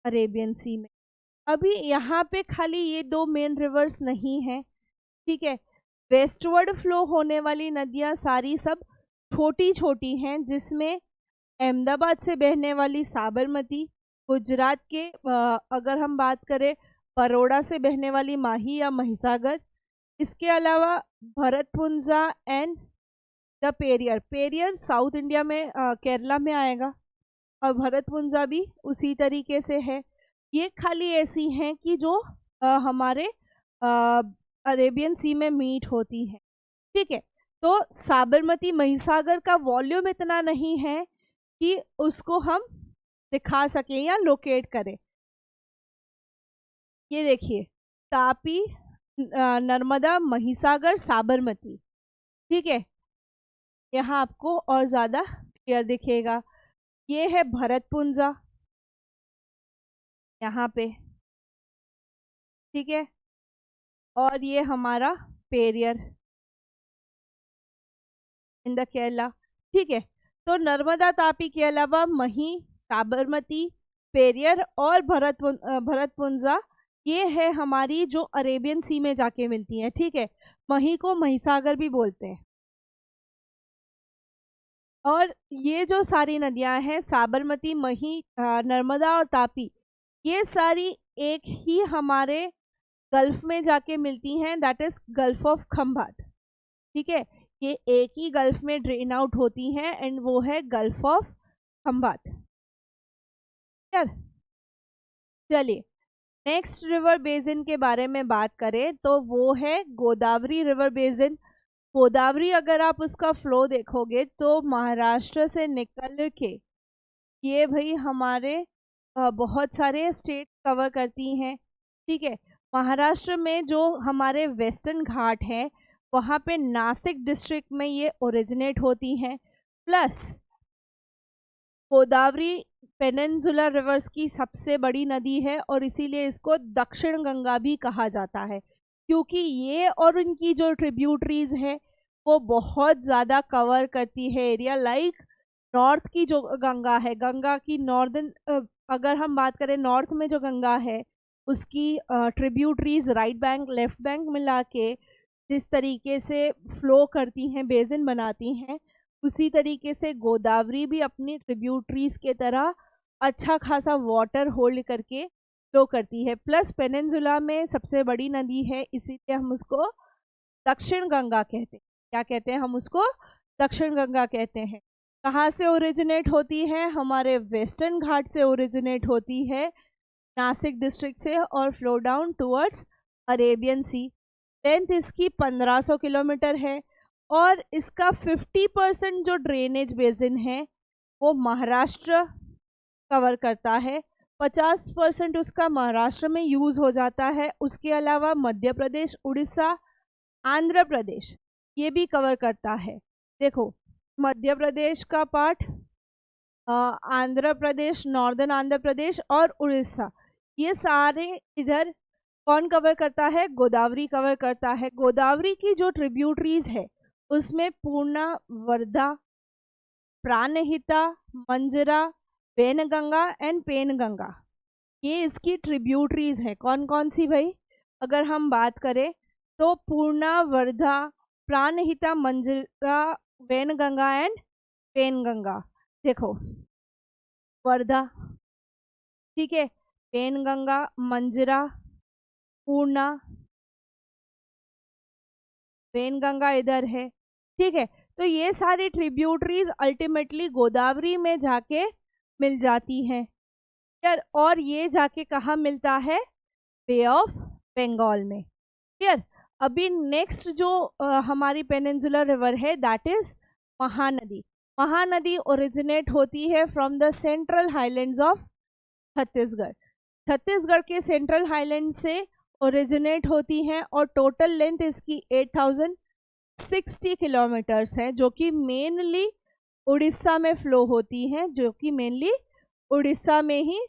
अरेबियन सी में। अभी यहाँ पे खाली ये दो मेन रिवर्स नहीं हैं, ठीक है, वेस्टवर्ड फ्लो होने वाली नदियाँ सारी सब छोटी छोटी हैं, जिसमें अहमदाबाद से बहने वाली साबरमती, गुजरात के अगर हम बात करें बड़ौदा से बहने वाली माही या महिसागर, इसके अलावा Bharathapuzha and the Periyar. Periyar south India में केरला में आएगा और भरतपुंजा भी उसी तरीके से है। ये खाली ऐसी हैं कि जो हमारे अरेबियन सी में मीट होती हैं। ठीक है, तो साबरमती महिसागर का वॉल्यूम इतना नहीं है कि उसको हम दिखा सकें या लोकेट करें। ये देखिए तापी, नर्मदा, महिसागर, साबरमती, ठीक है, यहाँ आपको और ज़्यादा क्लियर दिखेगा। ये है भरतपुंजा यहाँ पे, ठीक है, और ये हमारा पेरियर इन द केरला। ठीक है, तो नर्मदा तापी के अलावा मही, साबरमती, पेरियर और भरतपुंजा ये है हमारी जो अरेबियन सी में जाके मिलती है। ठीक है, मही को महिसागर भी बोलते हैं। और ये जो सारी नदियां हैं साबरमती, मही, नर्मदा और तापी, ये सारी एक ही हमारे गल्फ में जाके मिलती हैं, that is gulf of Khambhat. ठीक है, ये एक ही गल्फ में ड्रेन आउट होती हैं एंड वो है गल्फ ऑफ खंभात। चलिए नेक्स्ट रिवर बेसिन के बारे में बात करें तो वो है गोदावरी रिवर बेसिन। गोदावरी अगर आप उसका फ्लो देखोगे तो महाराष्ट्र से निकल के ये भाई हमारे बहुत सारे स्टेट कवर करती हैं। ठीक है, महाराष्ट्र में जो हमारे वेस्टर्न घाट है वहाँ पे नासिक डिस्ट्रिक्ट में ये ओरिजिनेट होती हैं। प्लस गोदावरी पेनिनसुलर रिवर्स की सबसे बड़ी नदी है और इसीलिए इसको दक्षिण गंगा भी कहा जाता है, क्योंकि ये और इनकी जो ट्रिब्यूटरीज है वो बहुत ज़्यादा कवर करती है एरिया। लाइक नॉर्थ की जो गंगा है, गंगा की नॉर्दर्न अगर हम बात करें नॉर्थ में जो गंगा है उसकी tributaries right bank left bank मिला के जिस तरीके से फ्लो करती हैं, बेसिन बनाती हैं, उसी तरीके से गोदावरी भी अपनी ट्रिब्यूटरीज के तरह अच्छा खासा वाटर होल्ड करके फ्लो करती है। प्लस पेनिनसुला में सबसे बड़ी नदी है, इसीलिए हम उसको दक्षिण गंगा कहते हैं। क्या कहते हैं हम उसको? दक्षिण गंगा कहते हैं। कहाँ से ओरिजिनेट होती है? हमारे वेस्टर्न घाट से ओरिजिनेट होती है, नासिक डिस्ट्रिक्ट से, और फ्लो डाउन टुवर्ड्स अरेबियन सी। लेंथ इसकी 1500 किलोमीटर है और इसका 50% जो ड्रेनेज बेसिन है वो महाराष्ट्र कवर करता है। 50% उसका महाराष्ट्र में यूज़ हो जाता है। उसके अलावा मध्य प्रदेश, उड़ीसा, आंध्र प्रदेश ये भी कवर करता है। देखो मध्य प्रदेश का पार्ट, आंध्र प्रदेश, नॉर्दर्न आंध्र प्रदेश और उड़ीसा, ये सारे इधर कौन कवर करता है? गोदावरी कवर करता है। गोदावरी की जो ट्रिब्यूटरीज है उसमें पूर्णा, वर्धा, प्राणहिता, मंजरा, वैनगंगा एंड पेनगंगा, ये इसकी ट्रिब्यूटरीज है। कौन कौन सी भाई? अगर हम बात करें तो पूर्णा, वर्धा, प्राणहिता, मंजरा, वैनगंगा एंड पेनगंगा। देखो वर्धा, ठीक है, पेनगंगा, मंजरा, पूर्णा, पेनगंगा इधर है। ठीक है, तो ये सारी ट्रिब्यूटरीज अल्टीमेटली गोदावरी में जाके मिल जाती हैं यार। और ये जाके कहाँ मिलता है? बे ऑफ बंगाल में। क्लियर? अभी नेक्स्ट जो हमारी पेनिनसुलर रिवर है that is Mahanadi. Mahanadi originate होती है from the central highlands of Chhattisgarh. Chhattisgarh के सेंट्रल हाईलैंड से ओरिजिनेट होती हैं और टोटल लेंथ इसकी 8060 किलोमीटर्स है, जो कि मेनली उड़ीसा में फ्लो होती हैं, जो कि मेनली उड़ीसा में ही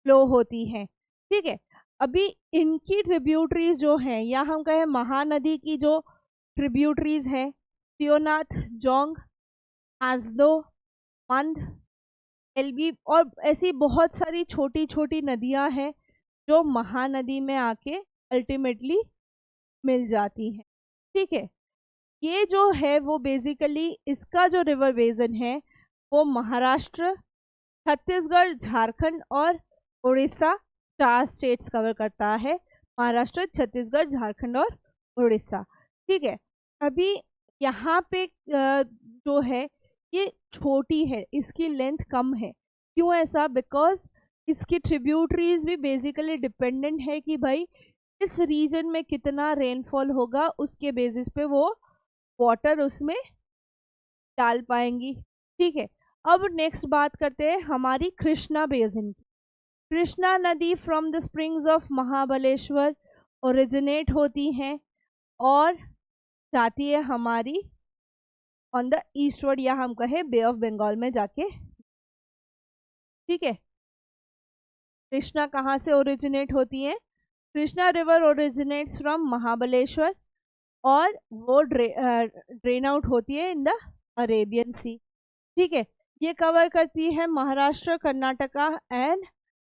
फ्लो होती हैं। ठीक है, अभी इनकी ट्रिब्यूटरीज जो हैं, या हम कहें महानदी की जो ट्रिब्यूटरीज हैं, शिवनाथ, जोंग, हांसदो, मंद, एलबी और ऐसी बहुत सारी छोटी छोटी नदियां हैं जो महानदी में आके अल्टीमेटली मिल जाती हैं। ठीक है, ये जो है वो बेसिकली इसका जो रिवर बेसिन है वो महाराष्ट्र, छत्तीसगढ़, झारखंड और उड़ीसा 4 स्टेट्स कवर करता है। महाराष्ट्र, छत्तीसगढ़, झारखंड और उड़ीसा। ठीक है, अभी यहाँ पे जो है ये छोटी है, इसकी लेंथ कम है। क्यों ऐसा? बिकॉज इसकी ट्रिब्यूटरीज भी बेसिकली डिपेंडेंट है कि भाई इस रीजन में कितना रेनफॉल होगा, उसके बेसिस पे वो वाटर उसमें डाल पाएंगी। ठीक है, अब नेक्स्ट बात करते हैं हमारी कृष्णा बेसिन की। कृष्णा नदी from the springs of Mahabaleshwar originate होती हैं और जाती है हमारी ऑन द ईस्टवर्ड, या हम कहें बे ऑफ बंगाल में जाके। ठीक है, कृष्णा कहाँ से ओरिजिनेट होती है? Krishna river originates from Mahabaleshwar और वो ड्रेन आउट होती है इन द अरेबियन सी। ठीक है, ये कवर करती है महाराष्ट्र, कर्नाटका एंड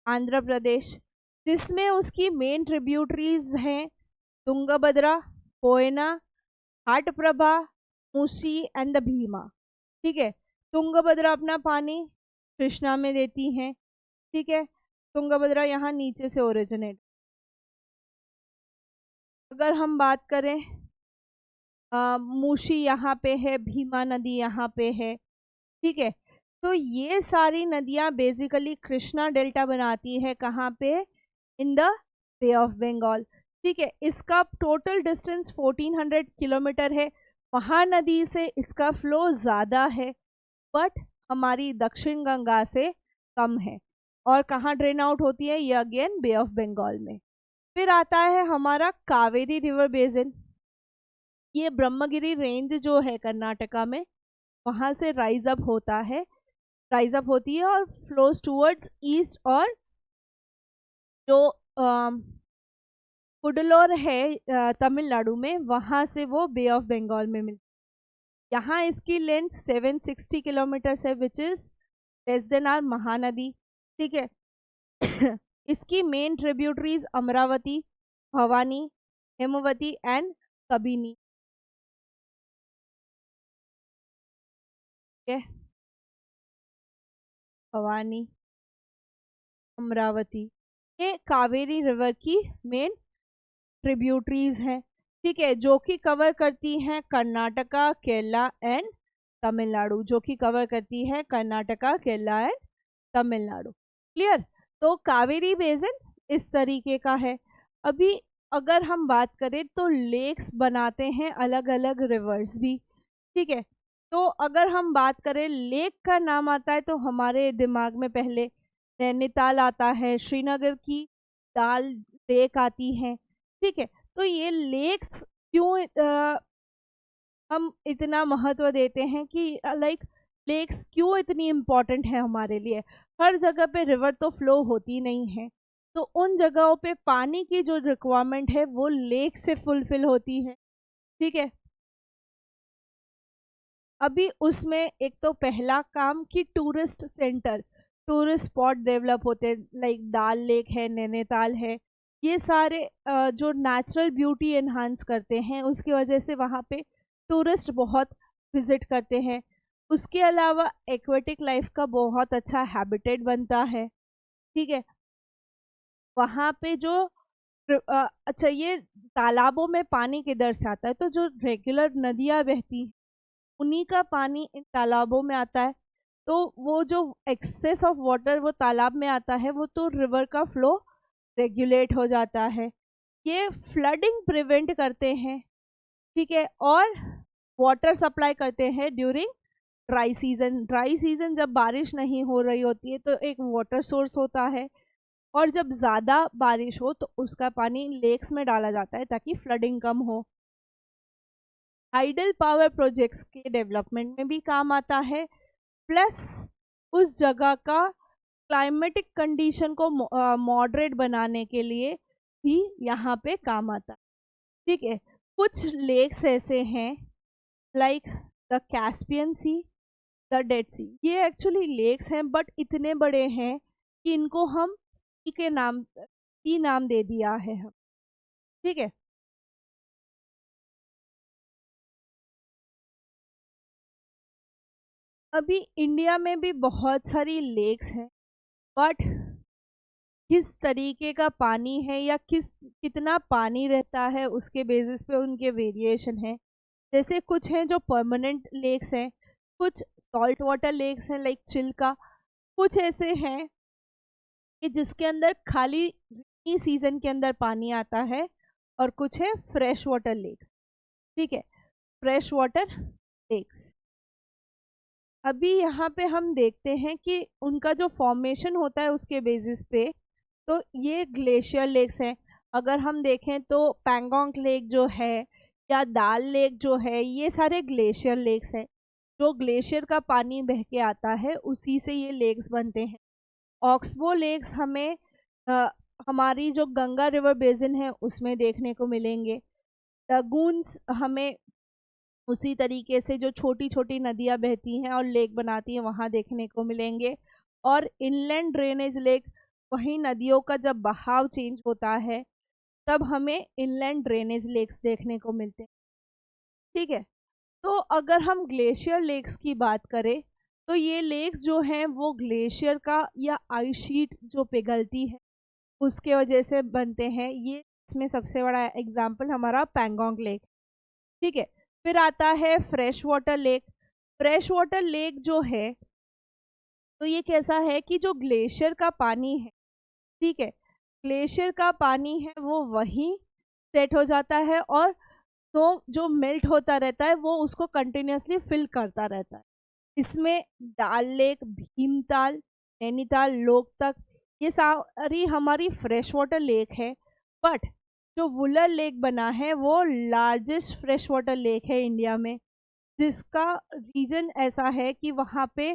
आंध्र प्रदेश, जिसमें उसकी मेन ट्रिब्यूटरीज हैं तुंगभद्रा, कोयना, घाटप्रभा, मूसी एंड द भीमा। ठीक है, तुंगभद्रा अपना पानी कृष्णा में देती हैं। ठीक है, तुंगभद्रा यहाँ नीचे से ओरिजिनेट। अगर हम बात करें मूसी यहाँ पे है, भीमा नदी यहाँ पे है। ठीक है, तो ये सारी नदियाँ बेसिकली कृष्णा डेल्टा बनाती है। कहाँ पे? In the Bay of Bengal. ठीक है, इसका टोटल डिस्टेंस 1400 किलोमीटर है। महानदी से इसका फ्लो ज़्यादा है, बट हमारी दक्षिण गंगा से कम है। और कहाँ ड्रेन आउट होती है? ये अगेन बे ऑफ बंगाल में। फिर आता है हमारा कावेरी रिवर बेसिन। ये ब्रह्मगिरी रेंज जो है कर्नाटका में, वहाँ से राइज अप होता है, राइज अप होती है और फ्लोज टूवर्ड्स ईस्ट। और जो कुडलोर है तमिलनाडु में, वहाँ से वो बे ऑफ बंगाल में मिलती है। यहाँ इसकी लेंथ 760 किलोमीटर है, which is less than R Mahanadi. ठीक है। इसकी main tributaries Amaravati, Bhavani, Hemavati and Kabini. Bhavani, Amaravati, ये कावेरी रिवर की मेन ट्रिब्यूटरीज हैं। ठीक है, जो कि कवर करती हैं कर्नाटका, केरला एंड तमिलनाडु, जो कि कवर करती है कर्नाटका, केरला एंड तमिलनाडु। क्लियर? तो कावेरी बेसिन इस तरीके का है। अभी अगर हम बात करें तो लेक्स बनाते हैं अलग अलग रिवर्स भी। ठीक है, तो अगर हम बात करें लेक का नाम आता है तो हमारे दिमाग में पहले नैनीताल आता है, श्रीनगर की दाल लेक आती है। ठीक है, तो ये लेक्स क्यों हम इतना महत्व देते हैं कि लाइक लेक्स क्यों इतनी इम्पोर्टेंट है हमारे लिए? हर जगह पे रिवर तो फ्लो होती नहीं है, तो उन जगहों पे पानी की जो रिक्वायरमेंट है वो लेक से फुलफिल होती है। ठीक है, अभी उसमें एक तो पहला काम कि tourist centre, tourist spot develop होते हैं, लाइक दाल लेक है, नैनीताल है, ये सारे जो नेचुरल ब्यूटी एनहांस करते हैं, उसकी वजह से वहाँ पे टूरिस्ट बहुत विजिट करते हैं। उसके अलावा एक्वेटिक लाइफ का बहुत अच्छा हैबिटेट बनता है। ठीक है, वहाँ पे जो अच्छा, ये तालाबों में पानी किधर से आता है? तो जो रेगुलर नदियाँ बहती हैं उन्हीं का पानी इन तालाबों में आता है। तो वो जो एक्सेस ऑफ वाटर वो तालाब में आता है, वो तो रिवर का फ्लो रेगुलेट हो जाता है। ये फ्लडिंग प्रिवेंट करते हैं। ठीक है, और वाटर सप्लाई करते हैं during dry season. Dry season जब बारिश नहीं हो रही होती है तो एक वाटर सोर्स होता है, और जब ज़्यादा बारिश हो तो उसका पानी लेक्स में डाला जाता है ताकि फ्लडिंग कम हो। हाइडल पावर प्रोजेक्ट्स के डेवलपमेंट में भी काम आता है, प्लस उस जगह का क्लाइमेटिक कंडीशन को मॉडरेट बनाने के लिए भी यहाँ पे काम आता है। ठीक है, कुछ लेक्स ऐसे हैं like the Caspian sea, the dead sea. ये एक्चुअली लेक्स हैं बट इतने बड़े हैं कि इनको हम सी के नाम, सी नाम दे दिया है हम। ठीक है, अभी इंडिया में भी बहुत सारी लेक्स हैं, बट किस तरीके का पानी है या कितना पानी रहता है उसके बेसिस पे उनके वेरिएशन है। जैसे कुछ हैं जो परमानेंट लेक्स हैं, कुछ सॉल्ट वाटर लेक्स हैं लाइक चिल्का, कुछ ऐसे हैं कि जिसके अंदर खाली रेनी सीजन के अंदर पानी आता है, और कुछ है फ्रेश वाटर लेक्स। ठीक है, फ्रेश वाटर लेक्स। अभी यहाँ पे हम देखते हैं कि उनका जो फॉर्मेशन होता है उसके बेसिस पे, तो ये ग्लेशियर लेक्स हैं। अगर हम देखें तो पैंगोंग लेक जो है या दाल लेक जो है, ये सारे ग्लेशियर लेक्स हैं। जो ग्लेशियर का पानी बह के आता है उसी से ये लेक्स बनते हैं। ऑक्सबो लेक्स हमें अ, हमारी जो गंगा रिवर बेसिन है उसमें देखने को मिलेंगे। लगून्स हमें उसी तरीके से जो छोटी छोटी नदियाँ बहती हैं और लेक बनाती हैं वहाँ देखने को मिलेंगे। और इनलैंड ड्रेनेज लेक, वहीं नदियों का जब बहाव चेंज होता है तब हमें इनलैंड ड्रेनेज लेक्स देखने को मिलते हैं। ठीक है, तो अगर हम ग्लेशियर लेक्स की बात करें तो ये लेक्स जो हैं वो ग्लेशियर का या आइस शीट जो पिघलती है उसके वजह से बनते हैं। ये इसमें सबसे बड़ा एग्जाम्पल हमारा पैंगोंग लेक। ठीक है, फिर आता है fresh water lake. Fresh water lake जो है तो ये कैसा है कि जो ग्लेशियर का पानी है, ठीक है, ग्लेशियर का पानी है वो वहीं सेट हो जाता है और तो जो मेल्ट होता रहता है वो उसको कंटिन्यूसली फिल करता रहता है। इसमें डाल लेक, भीमताल, नैनीताल, लोकतक, ये सारी हमारी फ्रेश वाटर लेक है। बट जो वुलर लेक बना है वो लार्जेस्ट फ्रेश वाटर लेक है इंडिया में, जिसका रीजन ऐसा है कि वहाँ पे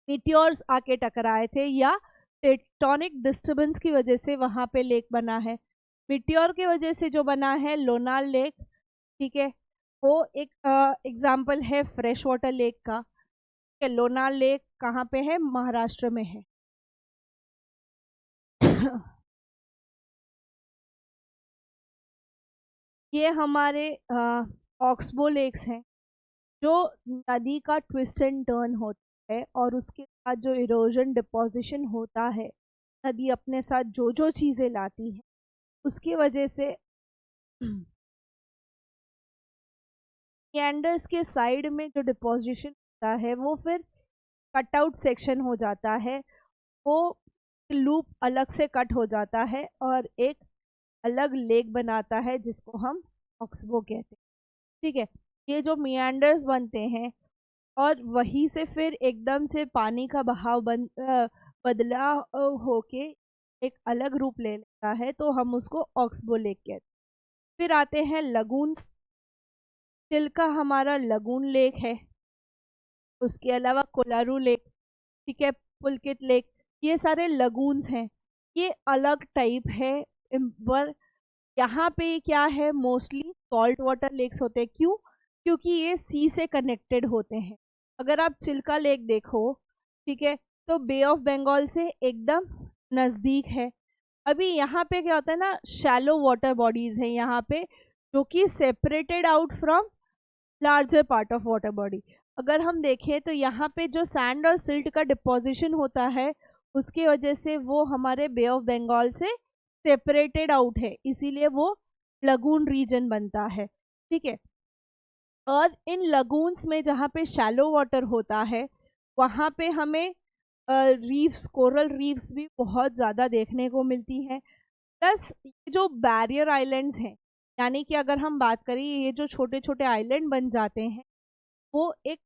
मीटियोर्स आके टकराए थे या टेक्टोनिक डिस्टर्बेंस की वजह से वहाँ पे लेक बना है। मीटियोर की वजह से जो बना है लोनार लेक, ठीक है, वो एक एग्जाम्पल है फ्रेश वाटर लेक का। ठीक है, लोनार लेक कहाँ पे है? महाराष्ट्र में है। ये हमारे ऑक्सबो लेक्स हैं, जो नदी का ट्विस्ट एंड टर्न होता है और उसके साथ जो इरोजन डिपोजिशन होता है, नदी अपने साथ जो जो चीज़ें लाती है उसकी वजह से मेंडर्स के साइड में जो डिपोजिशन होता है वो फिर कट आउट सेक्शन हो जाता है, वो लूप अलग से कट हो जाता है और एक अलग लेक बनाता है जिसको हम ऑक्सबो कहते हैं। ठीक है, ये जो मियांडर्स बनते हैं और वहीं से फिर एकदम से पानी का बहाव बदला होके एक अलग रूप ले लेता है, तो हम उसको ऑक्सबो लेक कहते हैं। फिर आते हैं लगून्स। चिल्का हमारा लगून लेक है, उसके अलावा कोलारू लेक, ठीक है, पुलकित लेक, ये सारे लगून्स हैं। ये अलग टाइप है, पर यहाँ पे क्या है, मोस्टली सॉल्ट वाटर लेक्स होते हैं। क्यों? क्योंकि ये सी से कनेक्टेड होते हैं। अगर आप चिल्का लेक देखो, ठीक है, तो बे ऑफ बंगाल से एकदम नज़दीक है। अभी यहाँ पे क्या होता है ना, शैलो वाटर बॉडीज हैं यहाँ पे, जो कि separated out from larger part of water body. अगर हम देखें तो यहाँ पे जो सैंड और सिल्ट का डिपोजिशन होता है, उसकी वजह से वो हमारे बे ऑफ बंगाल से सेपरेटेड आउट है, इसीलिए वो लगून रीजन बनता है। ठीक है, और इन लगून्स में जहाँ पे शैलो वाटर होता है, वहाँ पे हमें रीफ्स, कोरल रीफ्स भी बहुत ज़्यादा देखने को मिलती हैं। प्लस ये जो बैरियर आइलैंड्स हैं, यानी कि अगर हम बात करें, ये जो छोटे छोटे आइलैंड बन जाते हैं, वो एक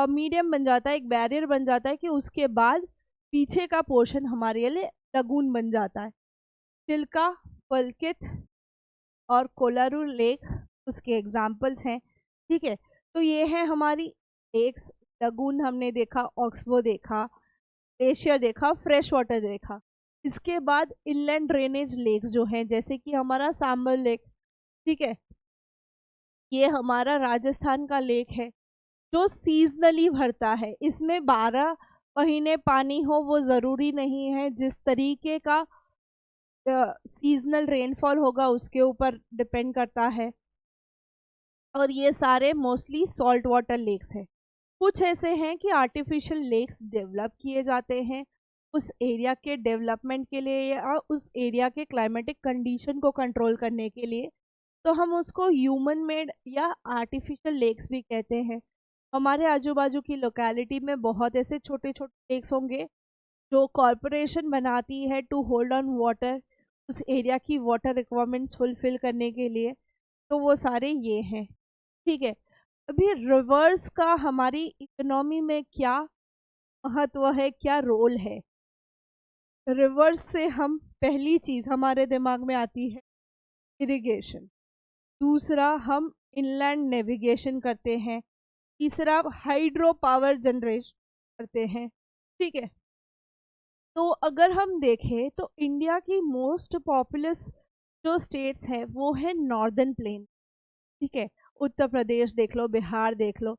मीडियम बन जाता है, एक बैरियर बन जाता है कि उसके बाद पीछे का पोर्शन हमारे लिए लगून बन जाता है। चिल्का, पलकित और कोलारू लेक उसके एग्जाम्पल्स हैं। ठीक है, तो ये है हमारी लेक्स। लगून हमने देखा, ऑक्सबो देखा, ग्लेशियर देखा, फ्रेश वाटर देखा। इसके बाद इनलैंड ड्रेनेज लेक्स जो हैं, जैसे कि हमारा सांबर लेक, ठीक है, ये हमारा राजस्थान का लेक है जो सीजनली भरता है। इसमें 12 महीने पानी हो वो ज़रूरी नहीं है, जिस तरीके का सीजनल रेनफॉल होगा उसके ऊपर डिपेंड करता है। और ये सारे मोस्टली सॉल्ट वाटर लेक्स हैं। कुछ ऐसे हैं कि आर्टिफिशियल लेक्स डेवलप किए जाते हैं उस एरिया के डेवलपमेंट के लिए या उस एरिया के क्लाइमेटिक कंडीशन को कंट्रोल करने के लिए, तो हम उसको ह्यूमन मेड या आर्टिफिशियल लेक्स भी कहते हैं। हमारे आजू बाजू की लोकेलिटी में बहुत ऐसे छोटे छोटे लेक्स होंगे जो कॉरपोरेशन बनाती है टू होल्ड ऑन वाटर, उस एरिया की वाटर रिक्वायरमेंट्स फुलफिल करने के लिए, तो वो सारे ये हैं। ठीक है, अभी रिवर्स का हमारी इकोनॉमी में क्या महत्व है, क्या रोल है? रिवर्स से हम, पहली चीज़ हमारे दिमाग में आती है इरिगेशन, दूसरा हम इनलैंड नेविगेशन करते हैं, तीसरा हाइड्रो पावर जनरेट करते हैं। ठीक है, तो अगर हम देखें तो इंडिया की मोस्ट पॉपुलस जो स्टेट्स हैं वो है नॉर्दर्न प्लेन। ठीक है, उत्तर प्रदेश देख लो, बिहार देख लो,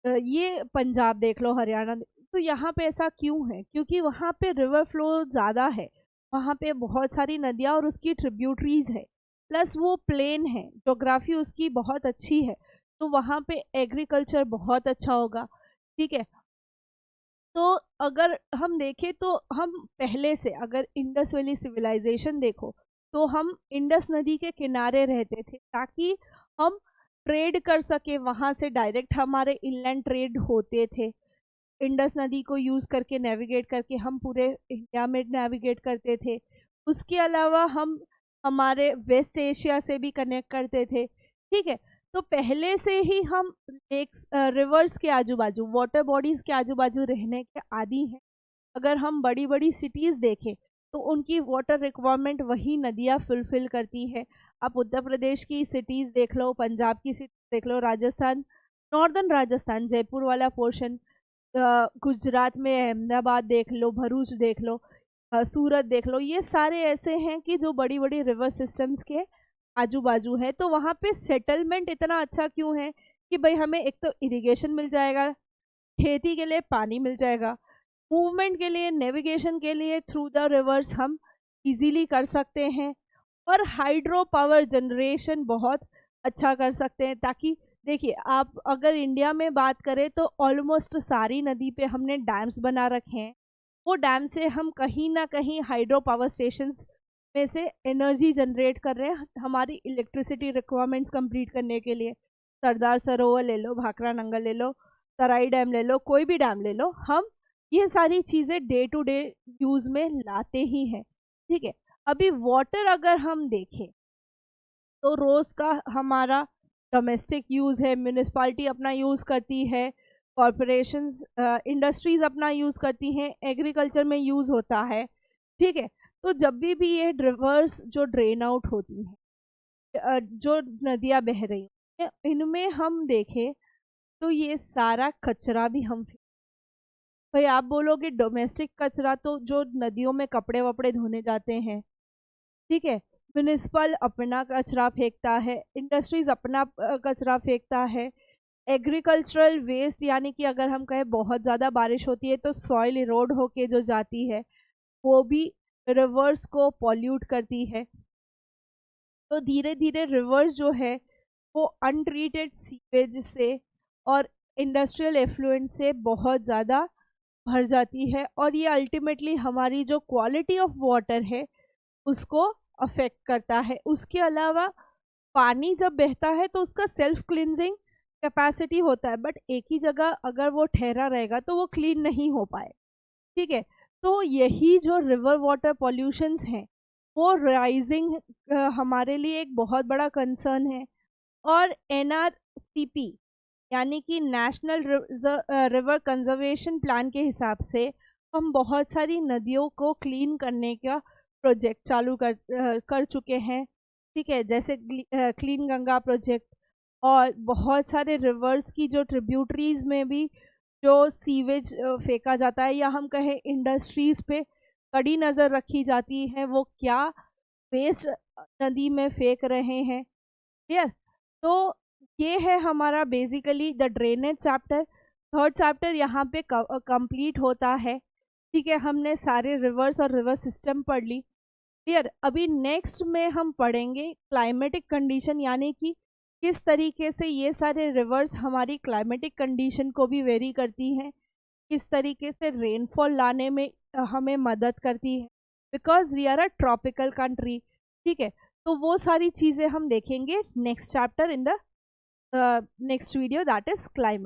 ये पंजाब देख लो, हरियाणा तो यहाँ पे ऐसा क्यों है? क्योंकि वहाँ पे रिवर फ्लो ज़्यादा है, वहाँ पे बहुत सारी नदियाँ और उसकी ट्रिब्यूटरीज है, प्लस वो प्लेन है, जोग्राफी उसकी बहुत अच्छी है, तो वहाँ पे एग्रीकल्चर बहुत अच्छा होगा। ठीक है, तो अगर हम देखें तो हम पहले से, अगर इंडस वैली सिविलाइजेशन देखो, तो हम इंडस नदी के किनारे रहते थे ताकि हम ट्रेड कर सके, वहाँ से डायरेक्ट हमारे इनलैंड ट्रेड होते थे। इंडस नदी को यूज़ करके, नेविगेट करके हम पूरे इंडिया में नेविगेट करते थे। उसके अलावा हम हमारे वेस्ट एशिया से भी कनेक्ट करते थे। ठीक है। तो पहले से ही हम लेक्स रिवर्स के आजू बाजू, वाटर बॉडीज के आजू बाजू रहने के आदी हैं। अगर हम बड़ी बड़ी सिटीज़ देखें तो उनकी वाटर रिक्वायरमेंट वही नदियाँ फुलफिल करती है। आप उत्तर प्रदेश की सिटीज़ देख लो, पंजाब की सिटीज़ देख लो, राजस्थान, नॉर्दर्न राजस्थान, जयपुर वाला पोर्शन, गुजरात में अहमदाबाद देख लो, भरूच देख लो, सूरत देख लो, ये सारे ऐसे हैं कि जो बड़ी बड़ी रिवर सिस्टम्स के आजू बाजू है। तो वहाँ पे सेटलमेंट इतना अच्छा क्यों है कि भाई हमें एक तो इरिगेशन मिल जाएगा, खेती के लिए पानी मिल जाएगा, मूवमेंट के लिए, नेविगेशन के लिए थ्रू द रिवर्स हम इजीली कर सकते हैं, और हाइड्रो पावर जनरेशन बहुत अच्छा कर सकते हैं। ताकि देखिए, आप अगर इंडिया में बात करें तो ऑलमोस्ट सारी नदी पे हमने डैम्स बना रखे हैं। वो डैम से हम कहीं ना कहीं हाइड्रो पावर स्टेशंस में से एनर्जी जनरेट कर रहे हैं हमारी इलेक्ट्रिसिटी रिक्वायरमेंट्स कंप्लीट करने के लिए। सरदार सरोवर ले लो, भाखड़ा नंगल ले लो, तराई डैम ले लो, कोई भी डैम ले लो, हम ये सारी चीज़ें डे टू डे यूज़ में लाते ही हैं। ठीक है। अभी वाटर अगर हम देखें तो रोज़ का हमारा डोमेस्टिक यूज़ है, म्यूनिसपालिटी अपना यूज़ करती है, कॉरपोरेशंस, इंडस्ट्रीज़ अपना यूज़ करती हैं, एग्रीकल्चर में यूज़ होता है। ठीक है। तो जब भी ये रिवर्स जो ड्रेन आउट होती हैं, जो नदियाँ बह रही हैं, इनमें हम देखें तो ये सारा कचरा भी हम, भाई आप बोलोगे डोमेस्टिक कचरा तो जो नदियों में कपड़े वपड़े धोने जाते हैं, ठीक है, म्यूनिसिपल अपना कचरा फेंकता है, इंडस्ट्रीज अपना कचरा फेंकता है, एग्रीकल्चरल वेस्ट यानी कि अगर हम कहें बहुत ज़्यादा बारिश होती है तो सॉइल इरोड होके जो जाती है वो भी रिवर्स को पॉल्यूट करती है। तो धीरे धीरे रिवर्स जो है वो अनट्रीटेड सीवेज से और इंडस्ट्रियल एफ्लुएंट से बहुत ज़्यादा भर जाती है, और ये अल्टीमेटली हमारी जो क्वालिटी ऑफ वाटर है उसको अफेक्ट करता है। उसके अलावा पानी जब बहता है तो उसका सेल्फ क्लिनजिंग कैपेसिटी होता है, बट एक ही जगह अगर वो ठहरा रहेगा तो वो क्लीन नहीं हो पाए। ठीक है। तो यही जो रिवर वाटर पॉल्यूशंस हैं वो राइजिंग हमारे लिए एक बहुत बड़ा कंसर्न है। और NRCP यानी कि नेशनल रिवर कंजर्वेशन प्लान के हिसाब से हम बहुत सारी नदियों को क्लीन करने का प्रोजेक्ट चालू कर चुके हैं। ठीक है। जैसे क्लीन गंगा प्रोजेक्ट, और बहुत सारे रिवर्स की जो ट्रिब्यूटरीज में भी जो सीवेज फेंका जाता है, या हम कहें इंडस्ट्रीज पे कड़ी नज़र रखी जाती है वो क्या वेस्ट नदी में फेंक रहे हैं। क्लियर। तो ये है हमारा basically the drainage chapter. Third chapter यहाँ पे कंप्लीट होता है। ठीक है। हमने सारे रिवर्स और रिवर सिस्टम पढ़ ली। क्लियर। अभी नेक्स्ट में हम पढ़ेंगे क्लाइमेटिक कंडीशन, यानी कि किस तरीके से ये सारे रिवर्स हमारी क्लाइमेटिक कंडीशन को भी वेरी करती हैं, किस तरीके से रेनफॉल लाने में हमें मदद करती है, because we are a tropical country. ठीक है। तो वो सारी चीज़ें हम देखेंगे next chapter in the next video, that is climate.